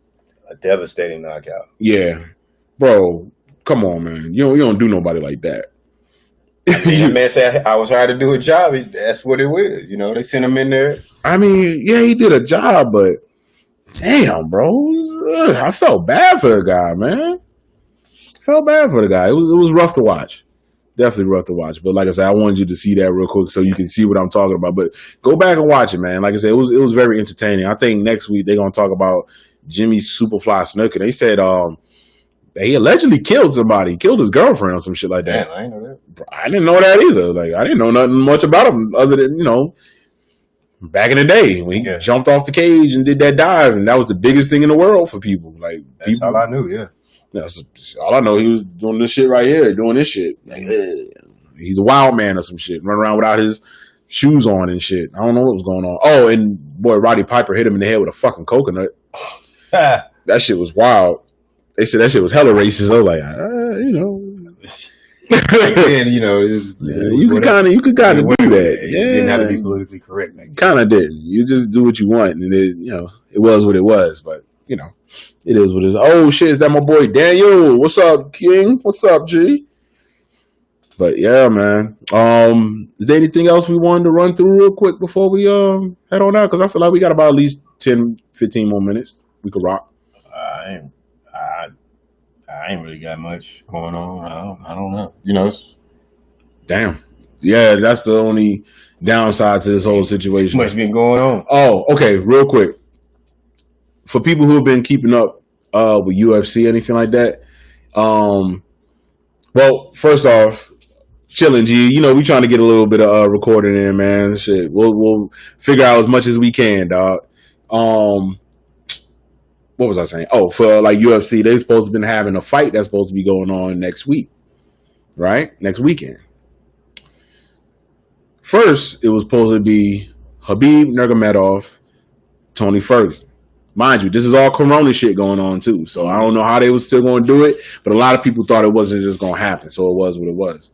[SPEAKER 2] a devastating knockout.
[SPEAKER 1] Yeah. Bro, come on, man. You don't do nobody like that.
[SPEAKER 2] That man said I was hired to do a job. That's what it was. They sent him in there.
[SPEAKER 1] I mean, yeah, he did a job, but damn, bro. I felt bad for the guy, man. Felt bad for the guy. It was rough to watch. Definitely rough to watch. But like I said, I wanted you to see that real quick so you can see what I'm talking about. But go back and watch it, man. Like I said, it was very entertaining. I think next week they're gonna talk about Jimmy Superfly Snuka. They said that he allegedly killed somebody, killed his girlfriend or some shit like that.
[SPEAKER 2] Damn, I didn't know that.
[SPEAKER 1] I didn't know that either. Like I didn't know nothing much about him other than, back in the day when he jumped off the cage and did that dive, and that was the biggest thing in the world for people. Like
[SPEAKER 2] that's all I knew. Yeah,
[SPEAKER 1] that's all I know. He was doing this shit right here, doing this shit. Like, he's a wild man or some shit, running around without his shoes on and shit. I don't know what was going on. Oh, and boy, Roddy Piper hit him in the head with a fucking coconut. That shit was wild. They said that shit was hella racist. I was like,
[SPEAKER 2] and
[SPEAKER 1] you could kind of do that.
[SPEAKER 2] It didn't have to be politically correct.
[SPEAKER 1] Kind of didn't. You just do what you want, and it was what it was. But it is what it is. Oh shit, is that my boy Daniel? What's up, King? What's up, G? But yeah, man. Is there anything else we wanted to run through real quick before we head on out? Because I feel like we got about at least 10, 15 more minutes. We could rock.
[SPEAKER 2] I ain't really got much going on. I don't know.
[SPEAKER 1] Damn. Yeah, that's the only downside to this whole situation.
[SPEAKER 2] Too much been going on.
[SPEAKER 1] Oh, okay. Real quick. For people who have been keeping up with UFC, anything like that, well, first off, chilling, G. We trying to get a little bit of recording in, man. Shit, we'll figure out as much as we can, dog. What was I saying? Oh, for like UFC, they're supposed to have been having a fight that's supposed to be going on next week, right? Next weekend. First, it was supposed to be Khabib Nurmagomedov, Tony Ferguson. Mind you, this is all Corona shit going on too, so I don't know how they was still going to do it, but a lot of people thought it wasn't just going to happen, so it was what it was.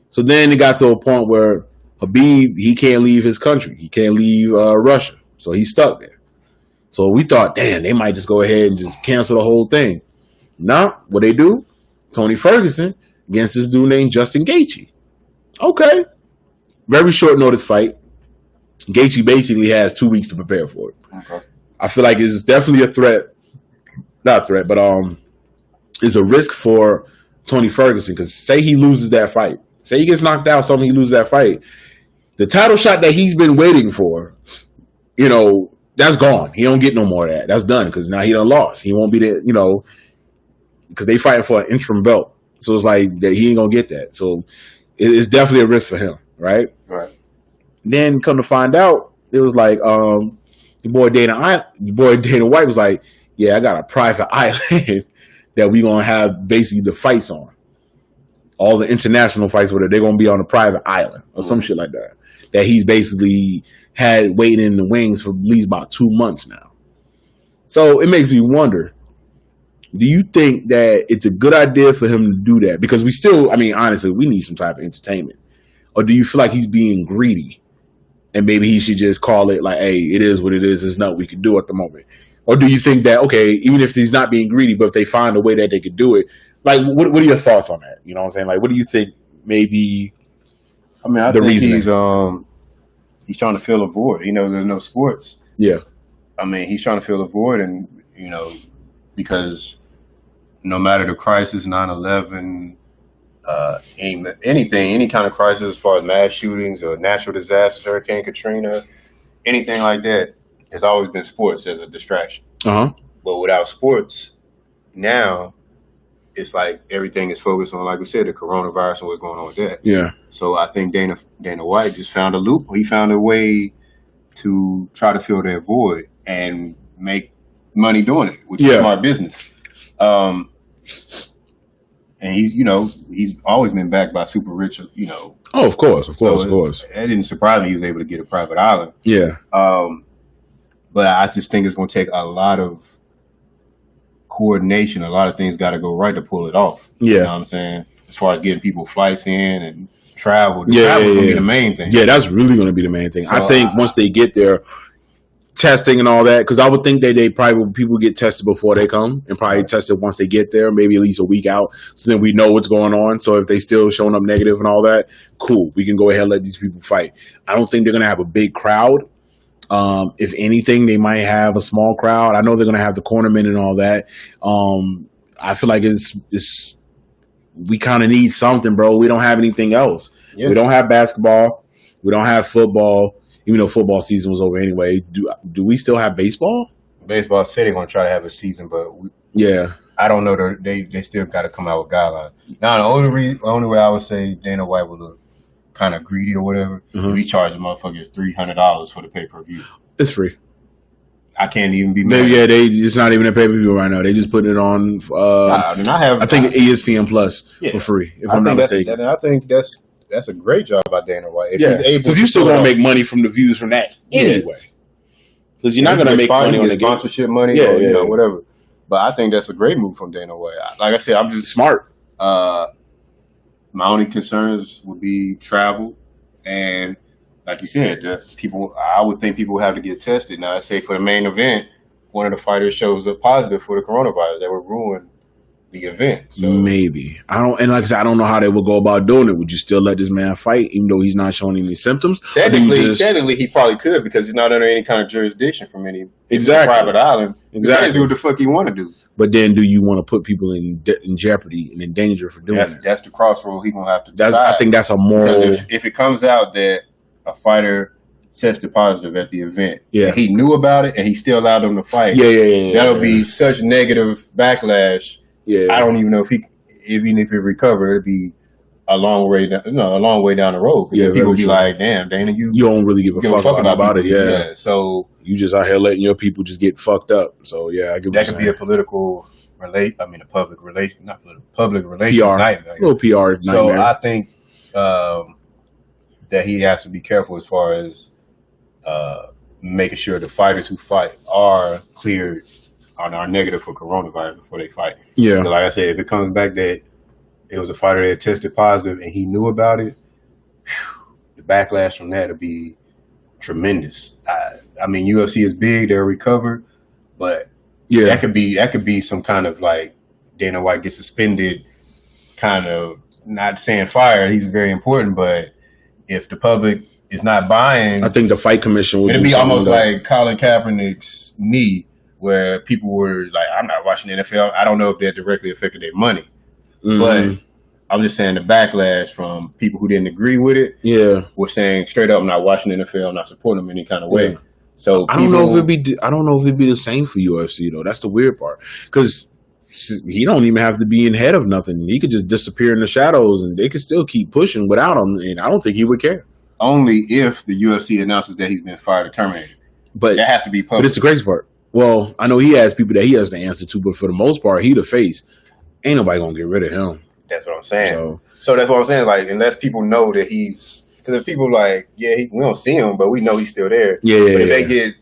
[SPEAKER 1] So then it got to a point where Khabib, he can't leave his country. He can't leave Russia, so he's stuck there. So we thought, damn, they might just go ahead and just cancel the whole thing. Nah, what they do? Tony Ferguson against this dude named Justin Gaethje. Okay. Very short notice fight. Gaethje basically has 2 weeks to prepare for it. Okay. I feel like it's definitely a threat. Not a threat, but it's a risk for Tony Ferguson because say he loses that fight. Say he gets knocked out, he loses that fight. The title shot that he's been waiting for, that's gone. He don't get no more of that. That's done because now he done lost. He won't be there, because they fighting for an interim belt. So it's like that he ain't gonna get that. So it's definitely a risk for him, right?
[SPEAKER 2] Right.
[SPEAKER 1] Then come to find out, it was like your boy Dana White was like, yeah, I got a private island that we gonna have basically the fights on. All the international fights with it, they're gonna be on a private island or some shit like that. That he's basically had waiting in the wings for at least about 2 months now. So it makes me wonder, do you think that it's a good idea for him to do that? Because honestly, we need some type of entertainment. Or do you feel like he's being greedy? And maybe he should just call it like, hey, it is what it is. There's nothing we can do at the moment. Or do you think that, okay, even if he's not being greedy, but if they find a way that they could do it, like, what are your thoughts on that? You know what I'm saying? Like, what do you think maybe
[SPEAKER 2] I think he's trying to fill a void. There's no sports.
[SPEAKER 1] Yeah.
[SPEAKER 2] He's trying to fill a void, and, because no matter the crisis, 9/11, any kind of crisis as far as mass shootings or natural disasters, Hurricane Katrina, anything like that, has always been sports as a distraction.
[SPEAKER 1] Uh-huh.
[SPEAKER 2] But without sports, now it's like everything is focused on, like we said, the coronavirus and what's going on with that.
[SPEAKER 1] Yeah.
[SPEAKER 2] So I think Dana White just found a loop. He found a way to try to fill that void and make money doing it, which is smart business. And he's always been backed by super rich,
[SPEAKER 1] Oh, of course. Of course.
[SPEAKER 2] It didn't surprise me he was able to get a private island.
[SPEAKER 1] Yeah.
[SPEAKER 2] But I just think it's going to take a lot of coordination. A lot of things got to go right to pull it off.
[SPEAKER 1] Yeah.
[SPEAKER 2] You know what I'm saying? As far as getting people flights in and travel. Travel is going to be the main thing.
[SPEAKER 1] Yeah, that's really going to be the main thing. So I think once they get there, testing and all that, because I would think that people get tested before they come and probably tested once they get there, maybe at least a week out. So then we know what's going on. So if they still showing up negative and all that, cool. We can go ahead and let these people fight. I don't think they're going to have a big crowd. If anything, they might have a small crowd. I know they're going to have the cornermen and all that. I feel like it's we kind of need something, bro. We don't have anything else. Yeah. We don't have basketball. We don't have football. Even though football season was over anyway. Do we still have baseball?
[SPEAKER 2] Baseball said they're going to try to have a season, but I don't know. They still got to come out with guidelines. Now, the only way I would say Dana White would look kind of greedy or whatever, if he charged the motherfuckers $300 for the pay-per-view.
[SPEAKER 1] It's free.
[SPEAKER 2] I can't even be
[SPEAKER 1] mad. Yeah, it's not even a pay-per-view right now. They just put it on, I think ESPN Plus for free, if I'm not mistaken.
[SPEAKER 2] I think that's a great job by Dana White.
[SPEAKER 1] Because you're still going to make money from the views from that anyway. Because you're not going to make money on the
[SPEAKER 2] sponsorship money or whatever. But I think that's a great move from Dana White. Like I said, I'm just
[SPEAKER 1] smart.
[SPEAKER 2] My only concerns would be travel, and like you said, I would think people would have to get tested. Now, I say for the main event, one of the fighters shows up positive for the coronavirus, that would ruin the event. So
[SPEAKER 1] maybe and like I said, I don't know how they would go about doing it. Would you still let this man fight even though he's not showing any symptoms?
[SPEAKER 2] Technically, he probably could because he's not under any kind of jurisdiction from any private island. Exactly, he can do what the fuck he want to do.
[SPEAKER 1] But then, do you want to put people in jeopardy and in danger for doing that?
[SPEAKER 2] That's the crossroad he's gonna have to decide.
[SPEAKER 1] I think that's a moral.
[SPEAKER 2] If it comes out that a fighter tested positive at the event, and he knew about it and he still allowed them to fight, that'll be such negative backlash. Yeah, I don't even know even if it recovered, it'd be a long way down the road. People would be like, "Damn, Dana, you don't
[SPEAKER 1] really give a fuck about it." Yeah,
[SPEAKER 2] so
[SPEAKER 1] you just out here letting your people just get fucked up. So I get
[SPEAKER 2] that could be a political public relation
[SPEAKER 1] PR,
[SPEAKER 2] nightmare.
[SPEAKER 1] A little PR nightmare.
[SPEAKER 2] So I think that he has to be careful as far as making sure the fighters who fight are cleared are negative for coronavirus before they fight.
[SPEAKER 1] Yeah,
[SPEAKER 2] so like I said, if it comes back that it was a fighter that tested positive and he knew about it, the backlash from that would be tremendous. UFC is big; they're recovered, but that could be some kind of like Dana White gets suspended, kind of not saying fired. He's very important, but if the public is not buying,
[SPEAKER 1] I think the fight commission would.
[SPEAKER 2] It'd be almost like Colin Kaepernick's knee, where people were like, "I'm not watching the NFL." I don't know if that directly affected their money, but I'm just saying the backlash from people who didn't agree with it.
[SPEAKER 1] Yeah,
[SPEAKER 2] were saying straight up, "I'm not watching the NFL. I'm not supporting them in any kind of way." Yeah. So
[SPEAKER 1] I don't know if it'd be the same for UFC though. That's the weird part, because he don't even have to be in head of nothing. He could just disappear in the shadows, and they could still keep pushing without him. And I don't think he would care.
[SPEAKER 2] Only if the UFC announces that he's been fired or terminated. But that has to be public.
[SPEAKER 1] But it's the crazy part. Well, I know he has people that he has to answer to, but for the most part, he the face. Ain't nobody gonna get rid of him.
[SPEAKER 2] That's what I'm saying. So that's what I'm saying. Like, unless people know that he's, because if people like, we don't see him, but we know he's still there. But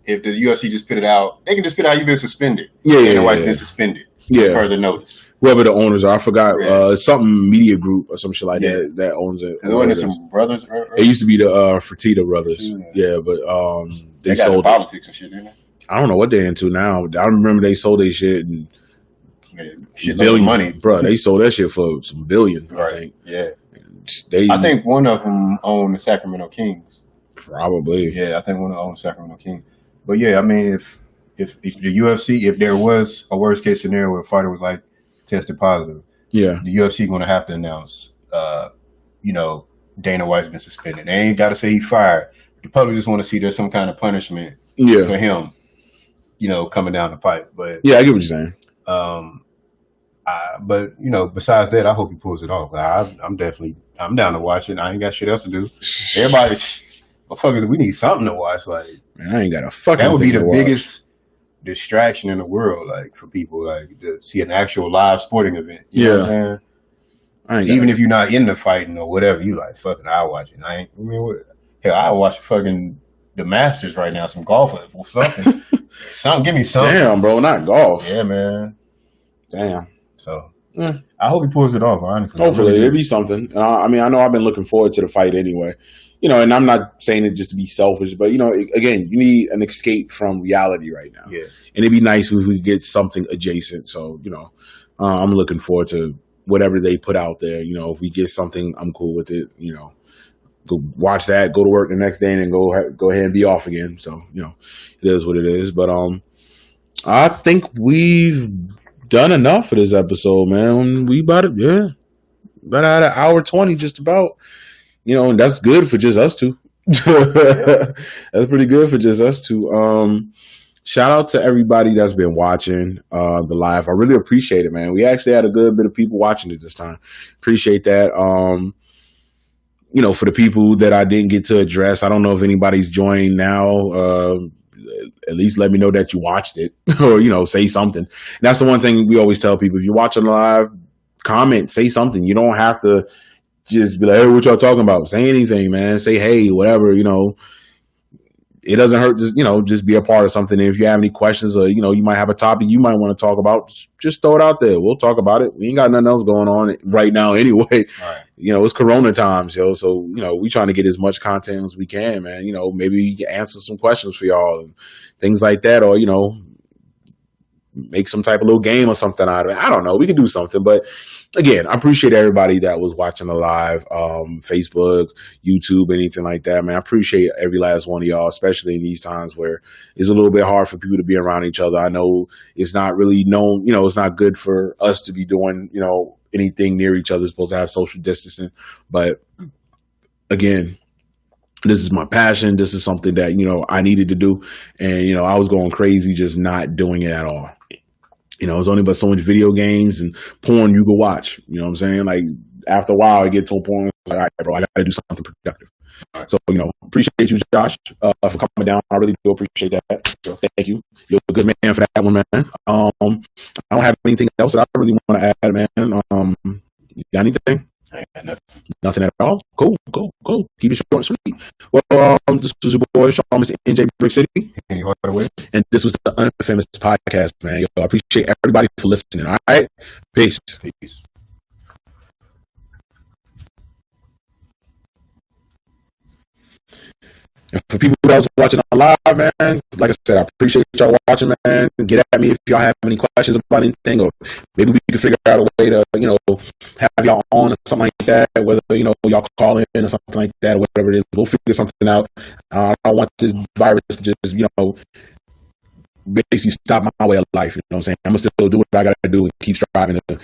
[SPEAKER 2] if the UFC just put it out, they can just put out you've been suspended. Dana White's been suspended. Further notice.
[SPEAKER 1] Whoever the owners are, I forgot. Something media group or some shit like that owns it.
[SPEAKER 2] Wasn't there some brothers?
[SPEAKER 1] It used to be the Fertitta brothers. But they
[SPEAKER 2] got
[SPEAKER 1] sold
[SPEAKER 2] politics and shit, didn't they?
[SPEAKER 1] I don't know what they're into now. I remember they sold their shit and
[SPEAKER 2] billion money,
[SPEAKER 1] bro. They sold that shit for some billion.
[SPEAKER 2] Right.
[SPEAKER 1] I think.
[SPEAKER 2] Yeah. I think one of them owned the Sacramento Kings.
[SPEAKER 1] Probably.
[SPEAKER 2] Yeah, I think one of them owned Sacramento Kings. But yeah, I mean, if the UFC, if there was a worst case scenario where a fighter was like tested positive, the UFC going to have to announce, Dana White's been suspended. They ain't got to say he fired. The public just want to see there's some kind of punishment for him, coming down the pipe. But
[SPEAKER 1] yeah, I get what you're saying.
[SPEAKER 2] But besides that, I hope he pulls it off. I'm down to watch it. I ain't got shit else to do. Everybody, motherfuckers, we need something to watch. Like,
[SPEAKER 1] man, I ain't got a fucking.
[SPEAKER 2] That would be the biggest distraction in the world, like for people, like to see an actual live sporting event. You know what I'm saying? Even if you're not in the fighting or whatever, you like fucking. I'll watch it. I'll watch fucking the Masters right now, some golf or something. Give me something.
[SPEAKER 1] Damn, bro, not golf.
[SPEAKER 2] Yeah, man.
[SPEAKER 1] Damn.
[SPEAKER 2] So I hope he pulls it off, honestly.
[SPEAKER 1] Hopefully, it'll be something. I know I've been looking forward to the fight anyway. And I'm not saying it just to be selfish, but again, you need an escape from reality right now.
[SPEAKER 2] Yeah.
[SPEAKER 1] And it'd be nice if we could get something adjacent. So, I'm looking forward to whatever they put out there. If we get something, I'm cool with it. Go watch that, go to work the next day, and then go ahead and be off again. So, it is what it is. But I think we've done enough for this episode, man. We about it, yeah. About out an hour 20, just about. And that's good for just us two. That's pretty good for just us two. Shout out to everybody that's been watching the live. I really appreciate it, man. We actually had a good bit of people watching it this time. Appreciate that. For the people that I didn't get to address, I don't know if anybody's joined now. At least let me know that you watched it or, say something. And that's the one thing we always tell people. If you're watching live, comment, say something. You don't have to just be like, hey, what y'all talking about? Say anything, man. Say, hey, whatever, It doesn't hurt to, just be a part of something. And if you have any questions or, you might have a topic you might want to talk about, just throw it out there. We'll talk about it. We ain't got nothing else going on right now anyway. Right. It's Corona times, yo. So, we trying to get as much content as we can, man. Maybe you can answer some questions for y'all and things like that. Or, make some type of little game or something out of it. I don't know. We can do something. But again, I appreciate everybody that was watching the live, Facebook, YouTube, anything like that, man. I appreciate every last one of y'all, especially in these times where it's a little bit hard for people to be around each other. I know it's not really known, it's not good for us to be doing, anything near each other. It's supposed to have social distancing. But again, this is my passion. This is something that, I needed to do. And, I was going crazy just not doing it at all. It's only but so much video games and porn you can watch. You know what I'm saying? Like, after a while, I get to a point like, all right, bro, I got to do something productive. So, appreciate you, Josh, for coming down. I really do appreciate that. So thank you. You're a good man for that one, man. I don't have anything else that I really want to add, man. You got anything? I got nothing at all. Cool. Keep it short and sweet. Well, this was your boy Sean, Mr. NJ Brick City, and this was the Unfamous Podcast, man. Yo, I appreciate everybody for listening. All right, peace. And for people that was watching on live, man, like I said, I appreciate y'all watching, man. Get at me if y'all have any questions about anything, or maybe we can figure out a way to, have y'all on or something like that, whether, y'all call in or something like that, or whatever it is. We'll figure something out. I don't want this virus to just, basically stop my way of life. You know what I'm saying? I'm going to still do what I got to do and keep striving to,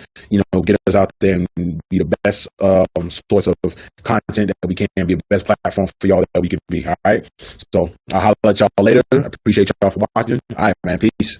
[SPEAKER 1] get us out there and be the best source of content that we can, be the best platform for y'all that we can be. All right. So I'll holler at y'all later. I appreciate y'all for watching. All right, man. Peace.